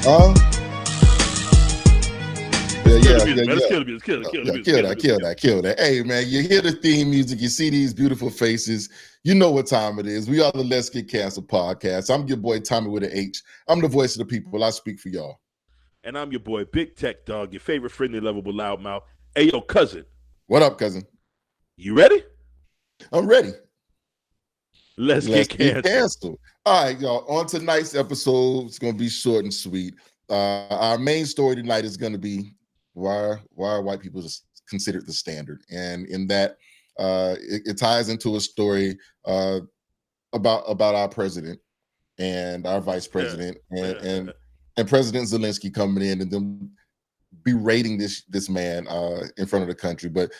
Uh, yeah, Let's kill yeah, the yeah, music, man. Let's yeah. kill the music. Kill the Yeah, music. kill Kill the that, music. kill Kill the that, music. kill that. Hey, man, you hear the theme music, you see these beautiful faces. You know what time it is. We are the Let's Get Cancer podcast. I'm your boy Tommy with an H. I'm the voice of the people. I speak for y'all. And I'm your boy, Big Tech Dog, your favorite friendly, lovable loudmouth. Hey, yo, cousin, What up, cousin? you ready? I'm ready. Let's Let's get get canceled. canceled. All right, y'all. On tonight's episode, it's gonna be short and sweet. Our main story tonight is gonna be why are white people considered the standard, and in that, it ties into a story uh, about our president and our vice president and President Zelensky coming in and then berating this man in front of the country. But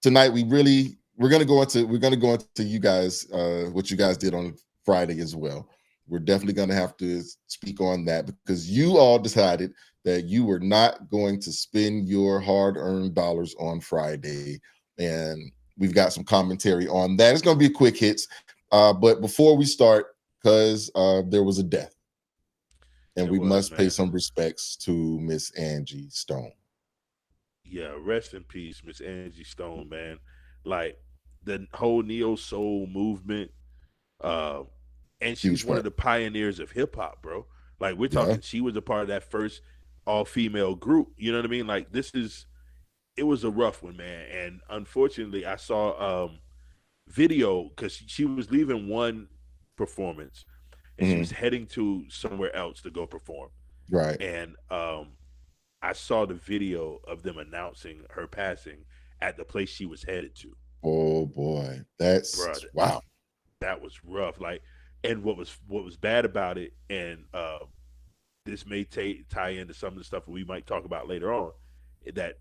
tonight we're gonna go into you guys what you guys did on Friday as well. We're definitely gonna have to speak on that because you all decided that you were not going to spend your hard-earned dollars on Friday, and we've got some commentary on that. It's gonna be quick hits, but before we start, because there was a death, and There we was, must pay man. some respects to Miss Angie Stone. Yeah, rest in peace, Miss Angie Stone, man. Like the whole neo soul movement, uh, and she's Huge one of part. the pioneers of hip hop, bro. Like we're Yeah. talking, she was a part of that first all female group. You know what I mean? Like it was a rough one, man. And unfortunately, I saw video because she was leaving one performance and she was Hmm. heading to somewhere else to go perform. Right. And I saw the video of them announcing her passing at the place she was headed to. Oh boy, Bro, that's wow. that was rough. Like, and what was bad about it, and this may tie into some of the stuff we might talk about later on, that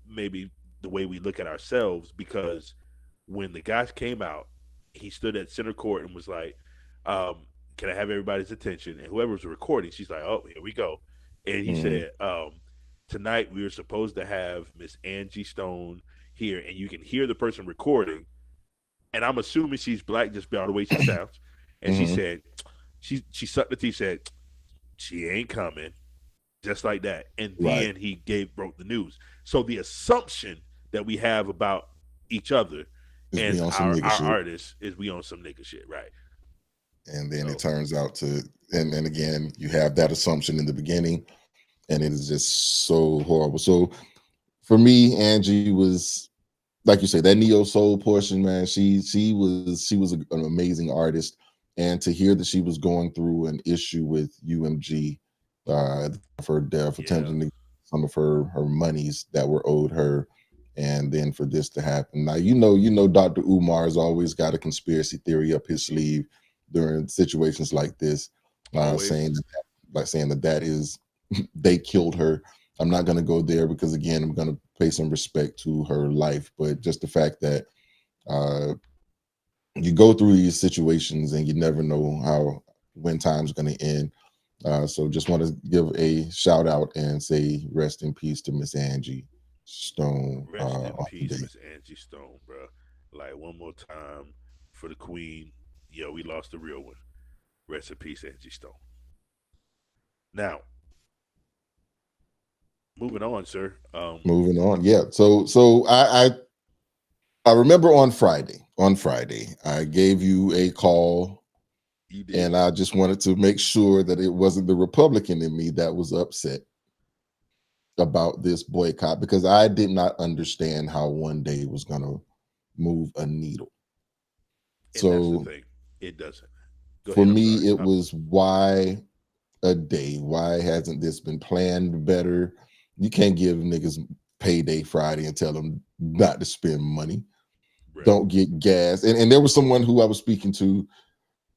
maybe the way we look at ourselves, because when the guys came out, he stood at center court and was like, "Can I have everybody's attention?" And whoever was recording, she's like, "Oh, here we go." And he Hmm. said, "Tonight we were supposed to have Miss Angie Stone here, and you can hear the person recording." And I'm assuming she's black just by the way she sounds. And she Hmm. said, she sucked the teeth, said, "She ain't coming," just like that. And Right. then he broke the news. So the assumption that we have about each other Is we and on some nigga our shit, artists is we on some nigga shit, right? and then it So turns out to, and then again, you have that assumption in the beginning, and it is just so horrible. So for me, Angie was like you say that neo soul portion, man. She was an amazing artist, and to hear that she was going through an issue with UMG, of her death, yeah, attempting to get some of her monies that were owed her, and then for this to happen. Now you know Dr. Umar has always got a conspiracy theory up his sleeve during situations like this, always. saying that saying that is they killed her. I'm not going to go there because again, I'm going to pay some respect to her life, but just the fact that uh, you go through these situations and you never know how when time's going to end. So just want to give a shout out and say rest in peace to Miss Angie Stone Rest in on peace, today. Miss Angie Stone, bro. Like one more time for the Queen. Yo, we lost the real one. Rest in peace, Angie Stone. Now, moving on, sir. Moving on, yeah. So I remember on Friday. On Friday, I gave you a call, You did. and I just wanted to make sure that it wasn't the Republican in me that was upset about this boycott because I did not understand how one day was going to move a needle. And that's the So thing. It doesn't. Go for ahead. I'm me, sorry. it was why a day? Why hasn't this been planned better? You can't give niggas payday Friday and tell them not to spend money. Right. Don't get gas. And there was someone who I was speaking to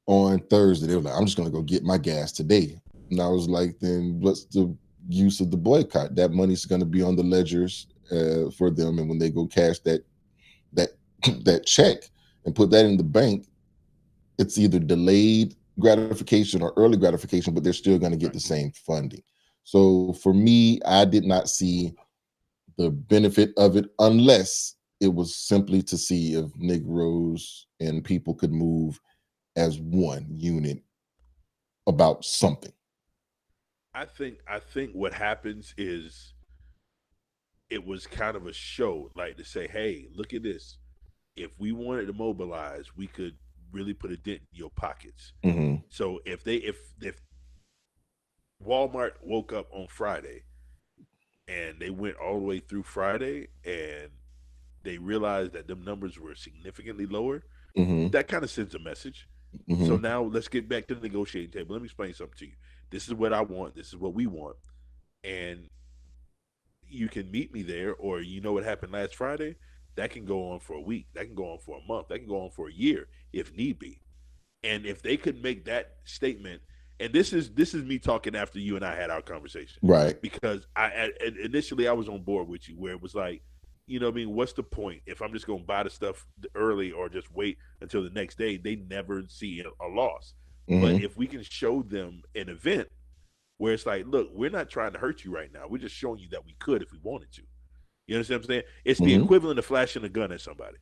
on Thursday. They were like, I'm just going to go get my gas today. And I was like, then what's the use of the boycott? That money's going to be on the ledgers for them. And when they go cash that that check and put that in the bank, it's either delayed gratification or early gratification, but they're still going to get Right. the same funding. So for me, I did not see the benefit of it unless it was simply to see if Negroes and people could move as one unit about something. I think what happens is it was kind of a show, like to say, hey, look at this. If we wanted to mobilize, we could really put a dent in your pockets. Mm-hmm. So if Walmart woke up on Friday and they went all the way through Friday and they realized that them numbers were significantly lower, Mm-hmm. that kind of sends a message. So Mm-hmm. now let's get back to the negotiating table. Let me explain something to you. This is what I want. This is what we want. And you can meet me there, or you know what happened last Friday? That can go on for a week. That can go on for a month. That can go on for a year if need be. And if they could make that statement, and this is me talking after you and I had our conversation, Right. because initially I was on board with you, where it was like, you know what I mean, what's the point if I'm just going to buy the stuff early or just wait until the next day? They never see a loss. But Mm-hmm. if we can show them an event where it's like, look, we're not trying to hurt you right now. We're just showing you that we could if we wanted to. You understand what I'm saying? It's the Mm-hmm. equivalent of flashing a gun at somebody.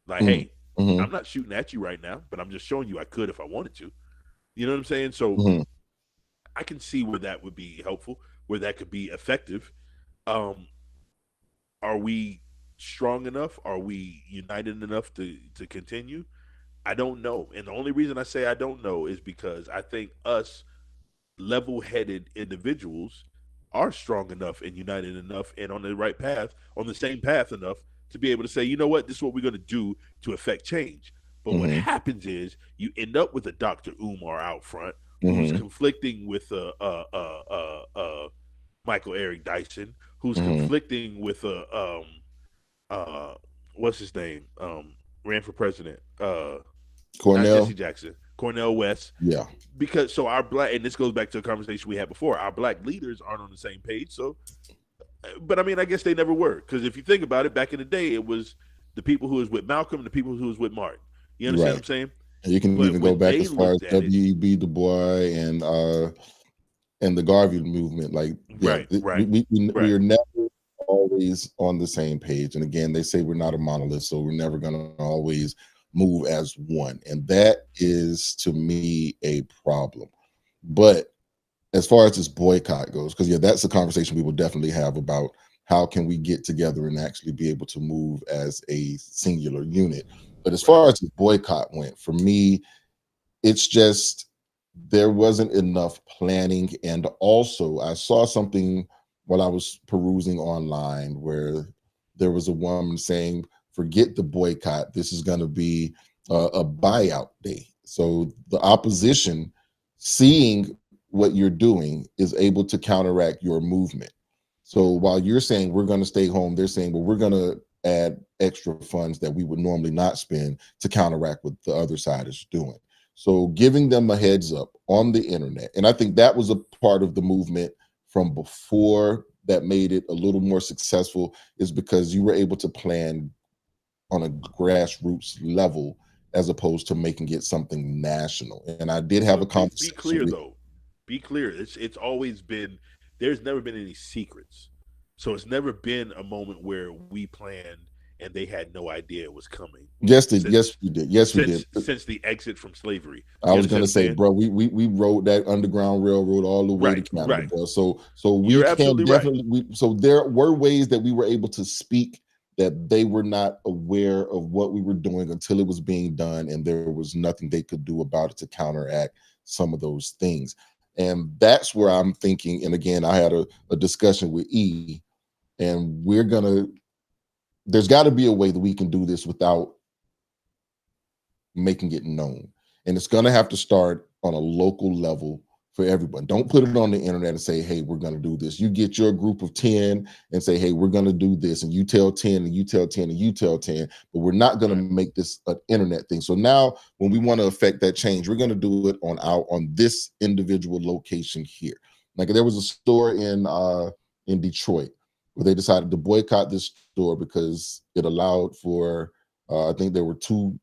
Like, hey, Mm-hmm. I'm not shooting at you right now, but I'm just showing you I could if I wanted to. You know what I'm saying? So Mm-hmm. I can see where that would be helpful, where that could be effective. Um, are we strong enough? Are we united enough to continue? I don't know. And the only reason I say I don't know is because I think us level-headed individuals are strong enough and united enough and on the right path, on the same path enough to be able to say, you know what, this is what we're going to do to affect change. But what Mm-hmm. happens is you end up with a Dr. Umar out front who's Mm-hmm. conflicting with Michael Eric Dyson, who's Mm-hmm. conflicting with uh, what's his name, ran for president, not Jesse Cornell. Jackson, Cornell West, Yeah. because so our black, and this goes back to a conversation we had before, our black leaders aren't on the same page. So but I mean, I guess they never were, because if you think about it, back in the day it was the people who was with Malcolm and the people who was with Martin. You understand what Right. I'm saying? And you can But even go when back they as far as looked at it, W.E.B. Du Bois and the Garvey movement. Like, yeah, right, right, we right, are never always on the same page. And again, they say we're not a monolith, so we're never going to always move as one. And that is to me a problem. But as far as this boycott goes, because yeah, that's a conversation we will definitely have about how can we get together and actually be able to move as a singular unit. But as right. far as the boycott went, for me, it's just there wasn't enough planning. And also, I saw something while I was perusing online where there was a woman saying, forget the boycott. This is going to be a buyout day. So the opposition, seeing what you're doing, is able to counteract your movement. So while you're saying we're going to stay home, they're saying, well, we're going to add extra funds that we would normally not spend to counteract what the other side is doing. So giving them a heads up on the internet. And I think that was a part of the movement from before that made it a little more successful, is because you were able to plan on a grassroots level as opposed to making it something national. And I did have a But be conversation clear with, though. Be clear. It's always been, there's never been any secrets. So it's never been a moment where we planned and they had no idea it was coming yes, since we did. Yes, we did. since the exit from slavery. I You was understand gonna what I'm say, saying? bro, we rode that Underground Railroad all the way to Right, Canada, right. bro. So we You're can absolutely right. definitely so there were ways that we were able to speak that they were not aware of what we were doing until it was being done, and there was nothing they could do about it to counteract some of those things. And that's where I'm thinking. And again, I had a discussion with E, and there's got to be a way that we can do this without making it known. And it's going to have to start on a local level for everyone. Don't put it on the internet and say, hey, we're going to do this. You get your group of 10 and say, hey, we're going to do this. And you tell 10 and you tell 10 and you tell 10, but we're not going to Right. make this an internet thing. So now when we want to affect that change, we're going to do it on this individual location here. Like there was a store in Detroit where they decided to boycott this store because it allowed for I think there were two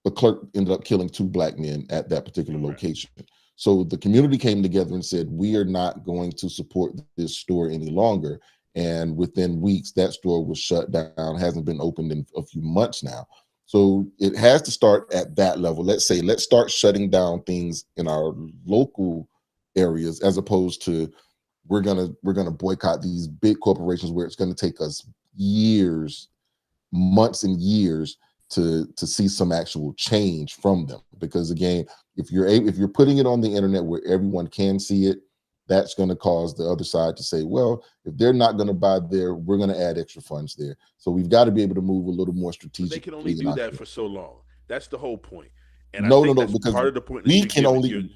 the clerk ended up killing two black men at that particular Right. location. So the community came together and said, we are not going to support this store any longer. And within weeks, that store was shut down, hasn't been opened in a few months now. So it has to start at that level. Let's say, let's start shutting down things in our local areas, as opposed to we're gonna boycott these big corporations where it's gonna take us years, months and years to see some actual change from them. Because again, if you're putting it on the internet where everyone can see it, that's going to cause the other side to say, well, if they're not going to buy there, we're going to add extra funds there. So we've got to be able to move a little more But they can only strategically in do our that community. for so long. That's the whole point. And I No, no, think no, that's because part of the point that we you're can giving.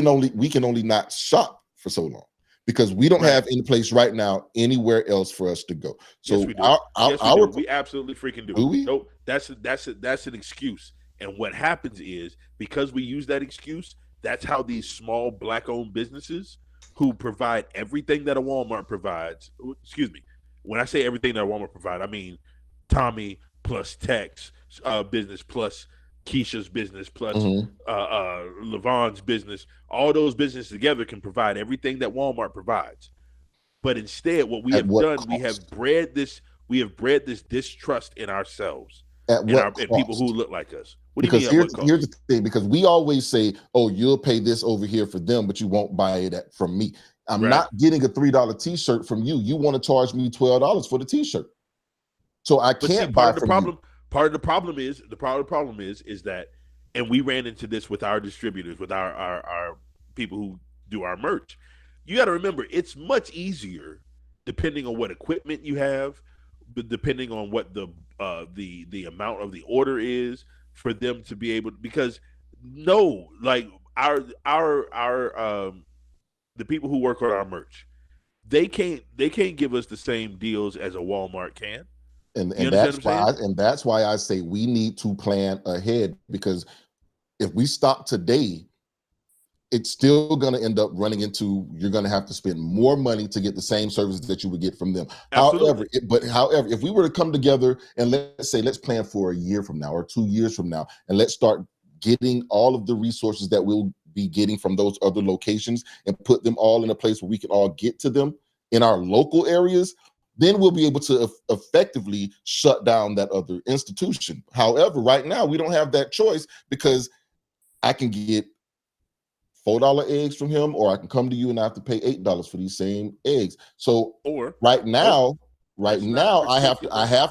only we can only not shop for so long because we don't Right. have any place right now anywhere else for us to go. Yes, So we do. Yes, we do. our We absolutely freaking do. do we? Nope. That's an excuse. And what happens is because we use that excuse, that's how these small black-owned businesses who provide everything that a Walmart provides. Excuse me. When I say everything that a Walmart provides, I mean Tommy plus Tex business plus Keisha's business plus Mhm. Levon's business. All those businesses together can provide everything that Walmart provides. But instead, what we At have what done, cost? we have bred this distrust in ourselves At and what people who cost? look like us. What do you mean Because at what here's cost? the thing, because we always say, oh, you'll pay this over here for them, but you won't buy it from me. I'm Right. not getting a $3 t-shirt from you. You want to charge me $12 for the t-shirt. So I But see, can't buy from you. part of the problem is that, and we ran into this with our distributors, with our people who do our merch. You got to remember, it's much easier depending on what equipment you have, but depending on what the amount of the order is for them to be able, because no, like our the people who work on our merch, they can't give us the same deals as a Walmart can. And You and understand that's what I'm why saying? that's why I say we need to plan ahead, because if we stop today, it's still going to end up running into, you're going to have to spend more money to get the same services that you would get from them. Absolutely. However, if we were to come together and let's plan for a year from now or 2 years from now, and let's start getting all of the resources that we'll be getting from those other locations and put them all in a place where we can all get to them in our local areas, then we'll be able to effectively shut down that other institution. However, right now we don't have that choice, because I can get $4 eggs from him, or I can come to you and I have to pay $8 for these same eggs. So Or right nope, now, that's not I have to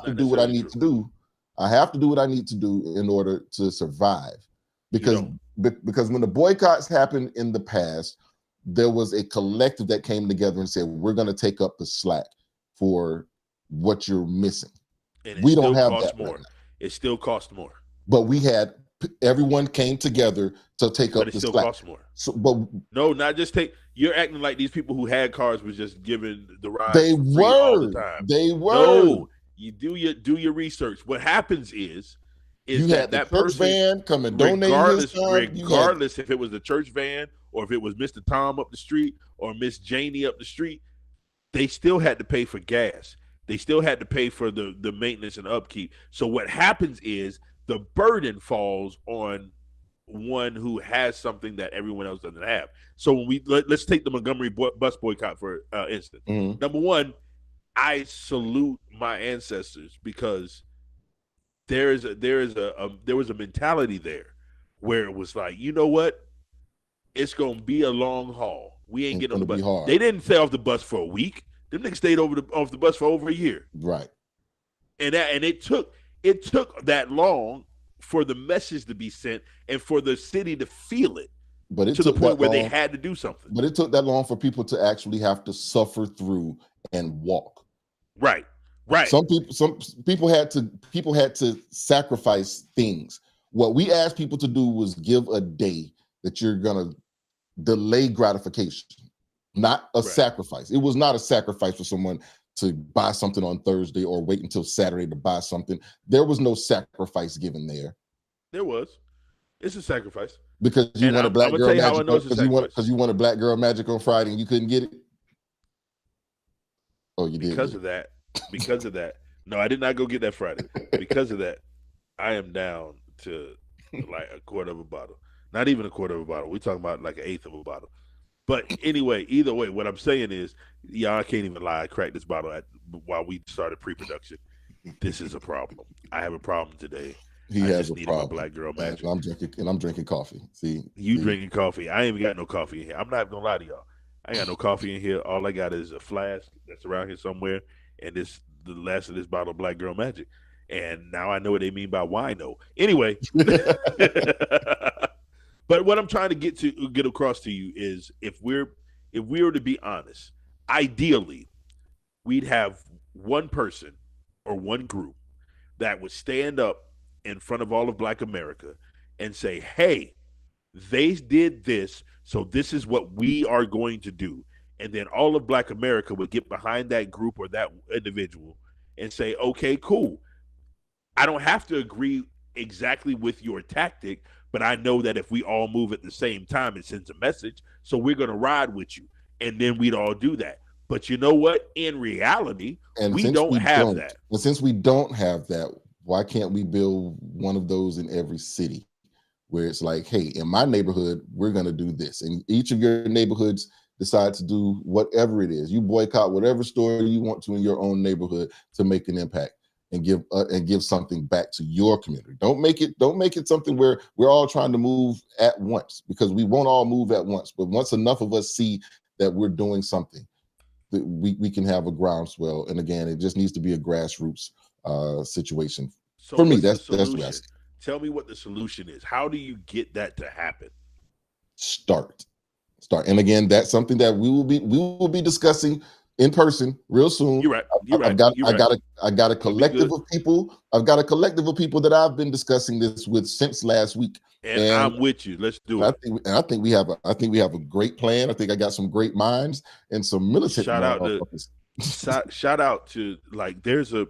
not do what I necessarily need true. to do. I have to do what I need to do in order to survive. You Because don't. because when the boycotts happened in the past, there was a collective that came together and said, we're going to take up the slack for what you're missing. And it We don't still have costs that right more. now. It still costs more. But we had everyone came together to take But up it the still slack. costs more. So, but No, not just take. You're acting like these people who had cars was just giving the rides they for free all the were, time. they were. No, you do your research. What happens is You that had the that church person, van come and donate his regardless time. You had regardless if it was the church van or if it was Mr. Tom up the street or Miss Janie up the street, they still had to pay for gas. They still had to pay for the maintenance and upkeep. So what happens is the burden falls on one who has something that everyone else doesn't have. So when let's take the Montgomery bus boycott for instance. mhm. Number one, I salute my ancestors because there was a mentality there where it was like, you know what, it's gonna be a long haul. We ain't It's getting on going the to be bus. hard. They didn't stay off the bus for a week. Them niggas stayed off the bus for over a year, Right. and it took that long for the message to be sent and for the city to feel it But it to the took point that where they long. had to do something. But it took that long for people to actually have to suffer through and walk. Right, right, Some people had to sacrifice things. What we asked people to do was give a day that you're gonna delay gratification, not a right. sacrifice. It was not a sacrifice for someone to buy something on Thursday or wait until Saturday to buy something. There was no sacrifice given there, There was. It's a sacrifice, because you and wanted I'm black gonna girl tell you how I magic know it's a sacrifice. because you wanted black girl magic on Friday and you couldn't get it. Oh, you did Because get of that, because of that. No, I did not go get that Friday. Because of that, I am down to it. like a quarter of a bottle. Not even a quarter of a bottle. We're talking about like an eighth of a bottle. But anyway, either way, what I'm saying is, yeah, I can't even lie. I cracked this bottle while we started pre-production. This is a problem. I have a problem today. He I has just a needed my problem, black girl and magic. I'm drinking coffee. You See. drinking coffee? I ain't even got no coffee in here. I'm not gonna lie to y'all. I ain't got no coffee in here. All I got is a flask that's around here somewhere, and this the last of this bottle of Black Girl Magic. And now I know what they mean by wino. Anyway, but what I'm trying to get across to you is if we were to be honest, ideally we'd have one person or one group that would stand up in front of all of Black America and say, "Hey, they did this, so this is what we are going to do." And then all of Black America would get behind that group or that individual and say, "Okay, cool. I don't have to agree exactly with your tactic, but I know that if we all move at the same time, it sends a message. So we're going to ride with you." And then we'd all do that. But you know what? In reality, And we don't have that. since we don't have that, why can't we build one of those in every city where it's like, hey, in my neighborhood, we're going to do this, and each of your neighborhoods decide to do whatever it is. You boycott whatever store you want to in your own neighborhood to make an impact and give something back to your community. Don't make it something where we're all trying to move at once, because we won't all move at once. But once enough of us see that we're doing something, we can have a groundswell. And again, it just needs to be a grassroots situation. So For me, what's the that's the way I solution? Tell me what the solution is. How do you get that to happen? start. And again, that's something that we will be discussing in person real soon. You're right. You're I've right. got You're right. I got a It'll be collective good. of people. I've got a collective of people that I've been discussing this with since last week. And And I'm with you. Let's do it. I think we have a great plan. I think I got some great minds and some militant Shout out to motherfuckers. shout out to like there's a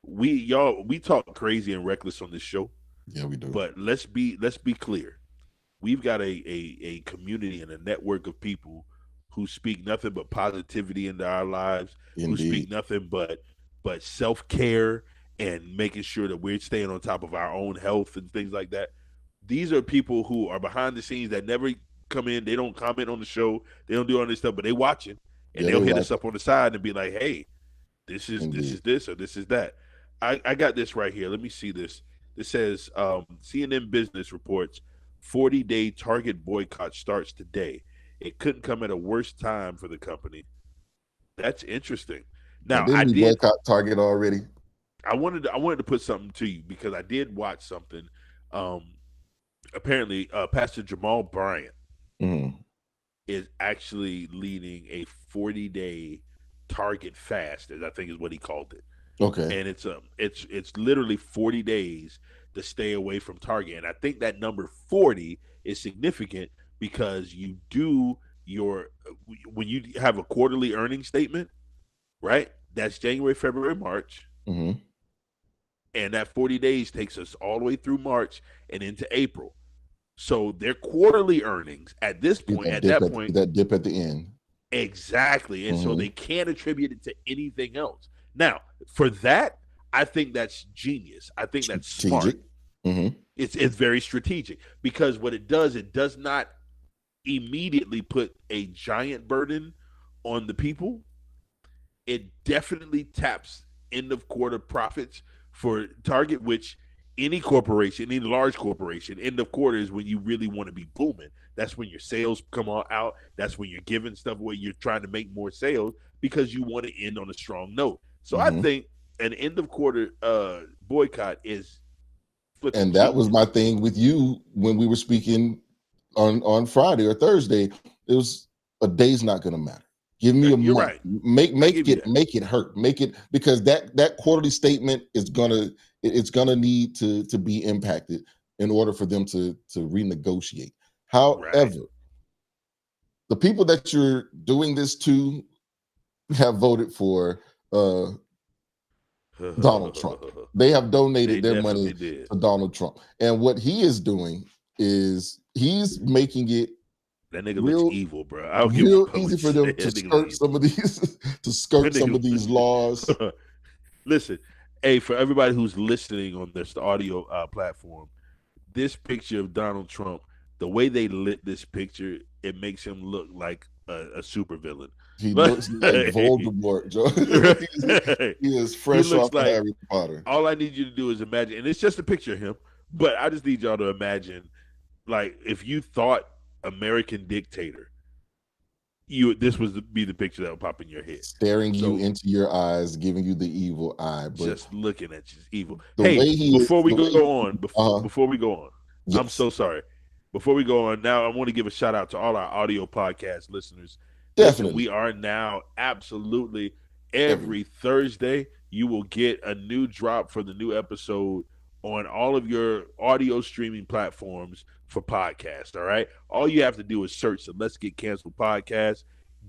we talk crazy and reckless on this show, Yeah, we do. but let's be clear. We've got a community and a network of people who speak nothing but positivity into our lives, who speak Indeed. nothing but self-care and making sure that we're staying on top of our own health and things like that. These are people who are behind the scenes that never come in, they don't comment on the show, they don't do all this stuff, but they watching and Yeah, they'll they hit watch. us up on the side and be like, "Hey, this Indeed. is this or this is that." I got this right here. Let me see this. It says CNN Business reports 40-day Target boycott starts today. It couldn't come at a worse time for the company. That's interesting. Now, Now didn't we boycott Target already? I wanted to put something to you because I did watch something. Um, Apparently, Pastor Jamal Bryant Mhm. is actually leading a 40-day Target fast, as I think is what he called it. Okay. And it's literally 40 days to stay away from Target. And I think that number 40 is significant because you do your when you have a quarterly earnings statement, right? That's January, February, March, Hmm. and that 40 days takes us all the way through March and into April. So their quarterly earnings at this See point, at that point, that dip at the end. exactly. And so Hmm. they can't attribute it to anything else. Now, for that, I think that's genius. I think that's smart. Strategic. Hmm. It's very strategic because what it does not immediately put a giant burden on the people. It definitely taps end of quarter profits for Target, which any corporation, any large corporation, end of quarter is when you really want to be booming. That's when your sales come all out. That's when you're giving stuff away. You're trying to make more sales because you want to end on a strong note. So I Hmm. think an end of quarter boycott is flipping And that was genius. my thing with you when we were speaking on Friday or Thursday. It was a day's not going to matter. Give me a You're month. right. I give you that. Make it hurt. Make it, because that quarterly statement is it's gonna need to be impacted in order for them to renegotiate. Right. However, the people that you're doing this to have voted for Donald Trump. They have They donated their money definitely did. to Donald Trump. And what he is doing is he's making it That nigga looks real evil, bro. I don't give a real fuck what easy you for say. them to That nigga look skirt evil. some of these to That skirt some of these laws. nigga. Listen, hey, for everybody who's listening on this audio platform, this picture of Donald Trump, the way they lit this picture, it makes him look like a supervillain. He looks like Voldemort, Joe. he is fresh off of Harry Potter. All I need you to do is imagine, and it's just a picture of him, but I just need y'all to imagine, like, if you thought American dictator, this would be the picture that would pop in your head. Staring you into your eyes, giving you the evil eye. But just looking at you, evil. Before we go on, yes. I'm so sorry. Before we go on, now I want to give a shout out to all our audio podcast listeners. Definitely. Listen, we are now absolutely every Thursday. You will get a new drop for the new episode on all of your audio streaming platforms for podcasts. All right. All you have to do is search the Let's Get Canceled podcast.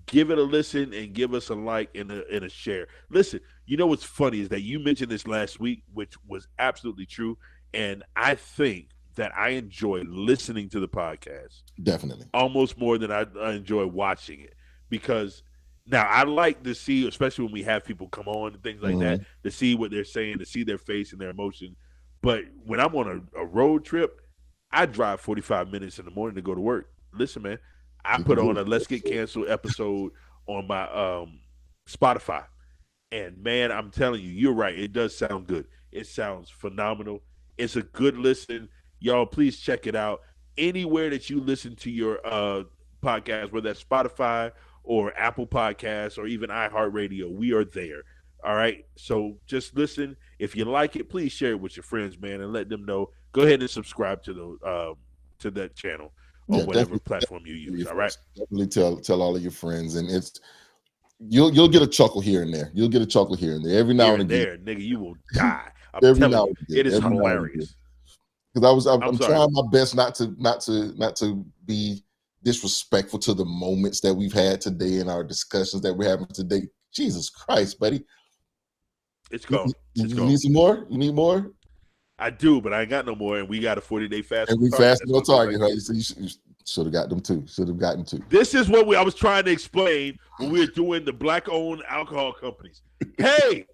Give it a listen and give us a like and a share. Listen, you know what's funny is that you mentioned this last week, which was absolutely true. And I think that I enjoy listening to the podcast. Definitely. Almost more than I enjoy watching it. Because now I like to see, especially when we have people come on and things like that, to see what they're saying, to see their face and their emotion. But when I'm on a road trip, I drive 45 minutes in the morning to go to work. Listen, man, I put on a Let's Get Canceled episode on my Spotify. And, man, I'm telling you, you're right. It does sound good. It sounds phenomenal. It's a good listen. Y'all, please check it out. Anywhere that you listen to your podcast, whether that's Spotify or Apple Podcasts or even iHeartRadio, we are there. All right. So just listen. If you like it, please share it with your friends, man, and let them know. Go ahead and subscribe to that channel on whatever platform you use. All right. Definitely tell all of your friends, and you'll get a chuckle here and there. You'll get a chuckle here and there every now and again. Nigga, you will die. I'm telling you, it is hilarious. Because I'm trying my best not to be disrespectful to the moments that we've had today and our discussions that we're having today. Jesus Christ, buddy. It's gone. You need some more? You need more? I do, but I ain't got no more, and we got a 40-day fast. And we fasting on target, right? So you should have got them too. Should have gotten two. This is what I was trying to explain when we were doing the black-owned alcohol companies. Hey,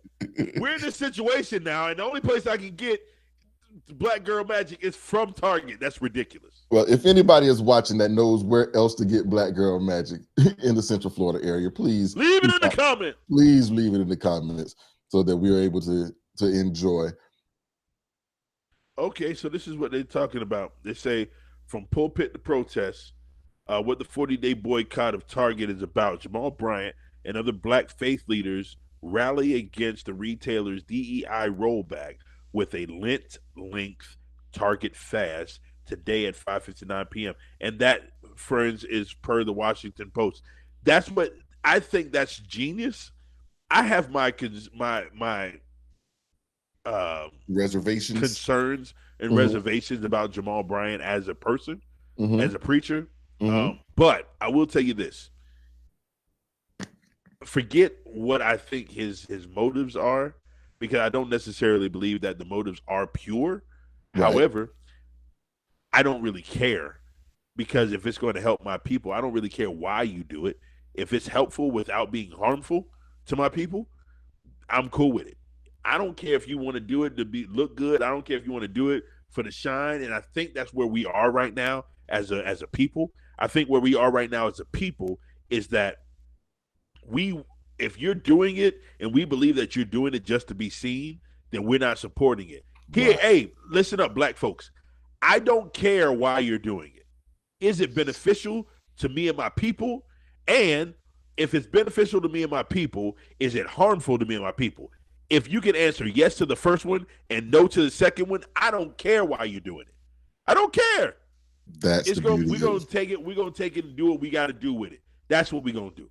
we're in this situation now, and the only place I can get Black Girl Magic is from Target. That's ridiculous. Well, if anybody is watching that knows where else to get Black Girl Magic in the Central Florida area, please leave it in the comments. Please leave it in the comments so that we are able to enjoy. Okay, so this is what they're talking about. They say from pulpit to protest, what the 40-day boycott of Target is about. Jamal Bryant and other black faith leaders rally against the retailer's DEI rollback with a Lent-length Target fast today at 5:59 p.m. And that, friends, is per the Washington Post. That's what I think. That's genius. I have my reservations, concerns, and reservations about Jamal Bryant as a person, as a preacher. But I will tell you this: forget what I think his motives are, because I don't necessarily believe that the motives are pure. Right. However, I don't really care, because if it's going to help my people, I don't really care why you do it. If it's helpful without being harmful to my people, I'm cool with it. I don't care if you want to do it to look good. I don't care if you want to do it for the shine. And I think that's where we are right now as a people. I think where we are right now as a people is that if you're doing it and we believe that you're doing it just to be seen, then we're not supporting it. Here, right. Hey, listen up, black folks. I don't care why you're doing it. Is it beneficial to me and my people? And if it's beneficial to me and my people, is it harmful to me and my people? If you can answer yes to the first one and no to the second one, I don't care why you're doing it. I don't care. We're gonna take it and do what we got to do with it. That's what we're gonna do.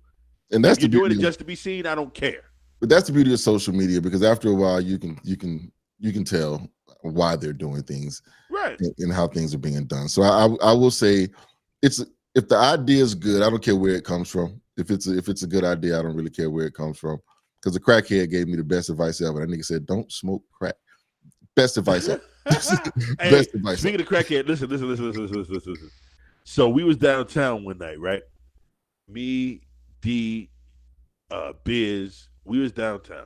And that's if you're doing it just to be seen, I don't care. But that's the beauty of social media, because after a while you can tell why they're doing things, right, and how things are being done. So I will say, if the idea is good, I don't care where it comes from. If it's a good idea, I don't really care where it comes from. Because the crackhead gave me the best advice ever. That nigga said, "Don't smoke crack." Best advice ever. Hey, best advice. Speaking of crackhead, listen. So we was downtown one night, right? Me, D, Biz, we was downtown,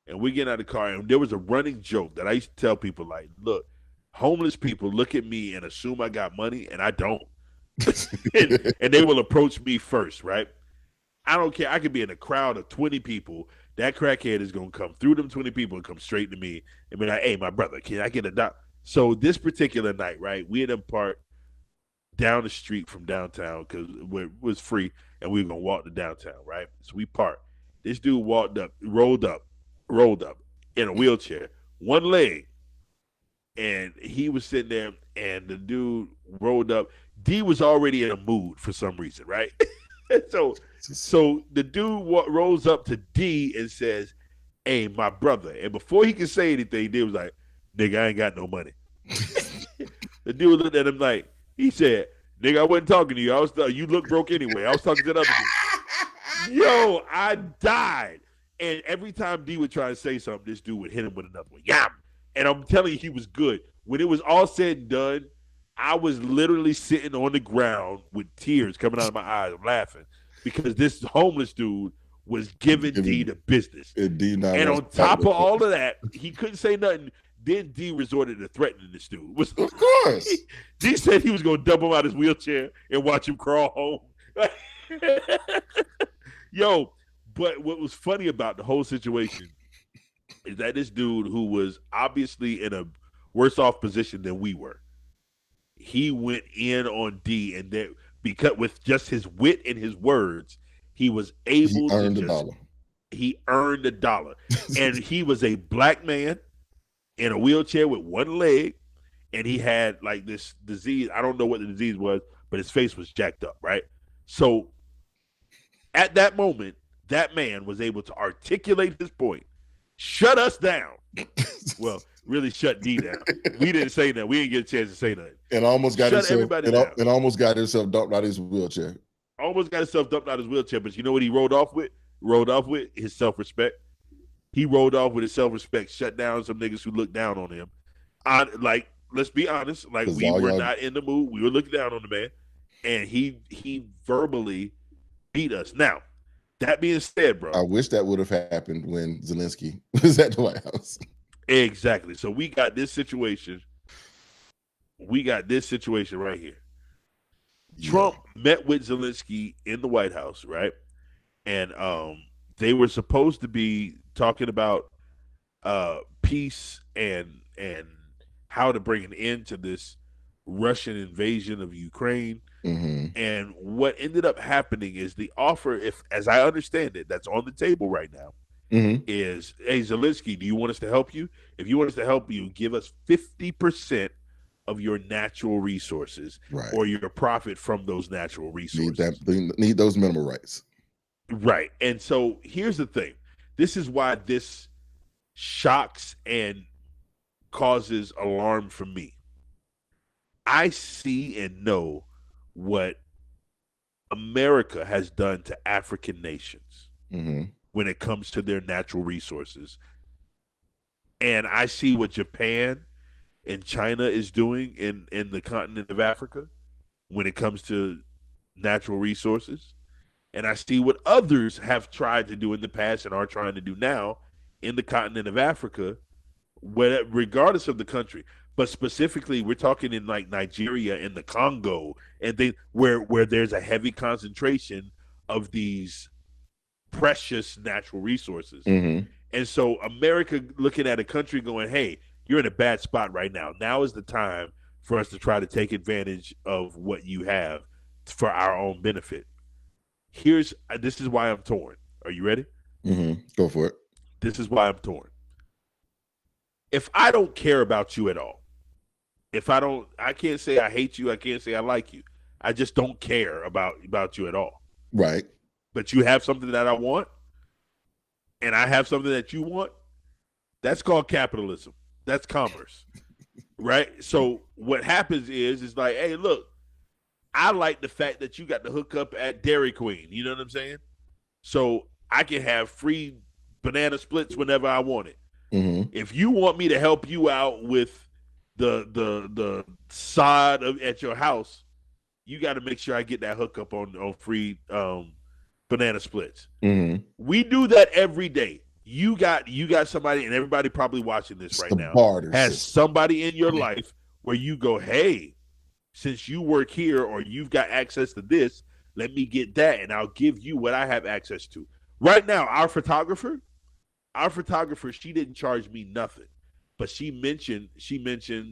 and we get out of the car, and there was a running joke that I used to tell people, like, look, homeless people look at me and assume I got money, and I don't. and they will approach me first, right? I don't care. I could be in a crowd of 20 people. That crackhead is gonna come through them 20 people and come straight to me and be like, "Hey, my brother, can I get a doc?" So this particular night, right, we had them park down the street from downtown because it was free, and we were gonna walk to downtown, right? So we parked. This dude rolled up in a wheelchair, one leg, and he was sitting there, and the dude rolled up. D was already in a mood for some reason, right? so the dude rolls up to D and says, "Hey, my brother," and before he could say anything, D was like, "Nigga, I ain't got no money." The dude looked at him like, he said, "Nigga, I wasn't talking to you. You look broke anyway. I was talking to the other dude." Yo, I died. And every time D would try to say something, this dude would hit him with another one. Yeah. And I'm telling you, he was good. When it was all said and done, I was literally sitting on the ground with tears coming out of my eyes. I'm laughing because this homeless dude was giving D the business. And on top of all of that, he couldn't say nothing. Then D resorted to threatening this dude. Of course. D said he was going to dump him out his wheelchair and watch him crawl home. Yo, but what was funny about the whole situation is that this dude, who was obviously in a worse off position than we were, he went in on D, and that because with just his wit and his words, he was able he earned a dollar. And he was a black man in a wheelchair with one leg, and he had like this disease. I don't know what the disease was, but his face was jacked up, right? So at that moment, that man was able to articulate his point, shut us down. Well, really shut D down. We didn't say that. We didn't get a chance to say nothing. And almost got everybody down. And almost got himself dumped out of his wheelchair. Almost got himself dumped out of his wheelchair. But you know what he rolled off with? Rolled off with his self-respect. He rolled off with his self-respect, shut down some niggas who looked down on him. Let's be honest. Like, we were not in the mood. We were looking down on the man. And he verbally beat us. Now, that being said, bro, I wish that would have happened when Zelensky was at the White House. Exactly. So we got this situation. We got this situation right here. Yeah. Trump met with Zelensky in the White House, right? And they were supposed to be talking about peace and how to bring an end to this Russian invasion of Ukraine. Mm-hmm. And what ended up happening is the offer, if as I understand it, that's on the table right now, mm-hmm. is, "Hey, Zelensky, do you want us to help you? If you want us to help you, give us 50% of your natural resources, right, or your profit from those natural resources. Need those minimal rights." Right. And so here's the thing. This is why this shocks and causes alarm for me. I see and know what America has done to African nations mm-hmm. when it comes to their natural resources. And I see what Japan and China is doing in the continent of Africa when it comes to natural resources. And I see what others have tried to do in the past and are trying to do now in the continent of Africa, regardless of the country. But specifically, we're talking in like Nigeria and the Congo, and where there's a heavy concentration of these precious natural resources. Mm-hmm. And so America looking at a country going, "Hey, you're in a bad spot right now. Now is the time for us to try to take advantage of what you have for our own benefit." This is why I'm torn. Are you ready? Mm-hmm. Go for it. This is why I'm torn. If I don't care about you at all, I can't say I hate you. I can't say I like you. I just don't care about you at all. Right. But you have something that I want, and I have something that you want. That's called capitalism. That's commerce. Right? So what happens is like, "Hey, look, I like the fact that you got to hook up at Dairy Queen." You know what I'm saying? So I can have free banana splits whenever I want it. Mm-hmm. If you want me to help you out with the sod at your house, you got to make sure I get that hookup on free banana splits. Mm-hmm. We do that every day. You got somebody, and everybody probably watching this right now has somebody in your life where you go, "Hey, since you work here or you've got access to this, Let me get that, and I'll give you what I have access to. Right now, our photographer, she didn't charge me nothing, but she mentioned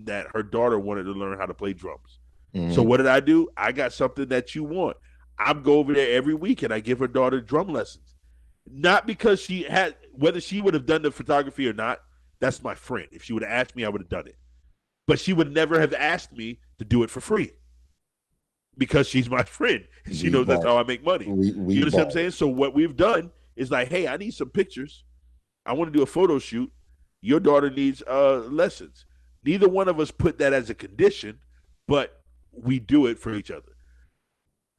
that her daughter wanted to learn how to play drums. So Mhm. what did I do? I got something that you want. I'm go over there every week and I give her daughter drum lessons. Not because she had, whether she would have done the photography or not, that's my friend. If she would have asked me, I would have done it. But she would never have asked me to do it for free because she's my friend. She We knows that's bought. how I make money. We You understand what I'm bought. saying? So what we've done is like, hey, I need some pictures. I want to do a photo shoot. Your daughter needs lessons. Neither one of us put that as a condition, but we do it for each other.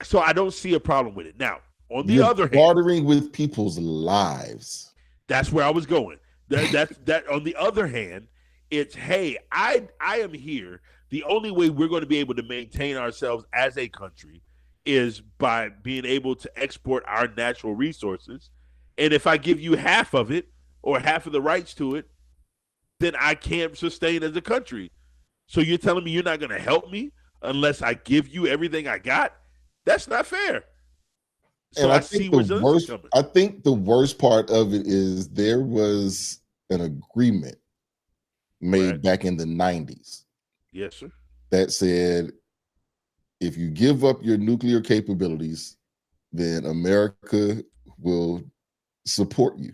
So I don't see a problem with it. Now, on the You're other hand, bartering with people's lives. that's where I was going. That on the other hand, it's hey, I am here. The only way we're going to be able to maintain ourselves as a country is by being able to export our natural resources. And if I give you half of it or half of the rights to it, then I can't sustain as a country. So you're telling me you're not going to help me unless I give you everything I got? That's not fair. So And I see where Zelensky's coming. I think the worst part of it is there was an agreement made Right. back in the 90s Yes, sir. that said if you give up your nuclear capabilities, then America will support you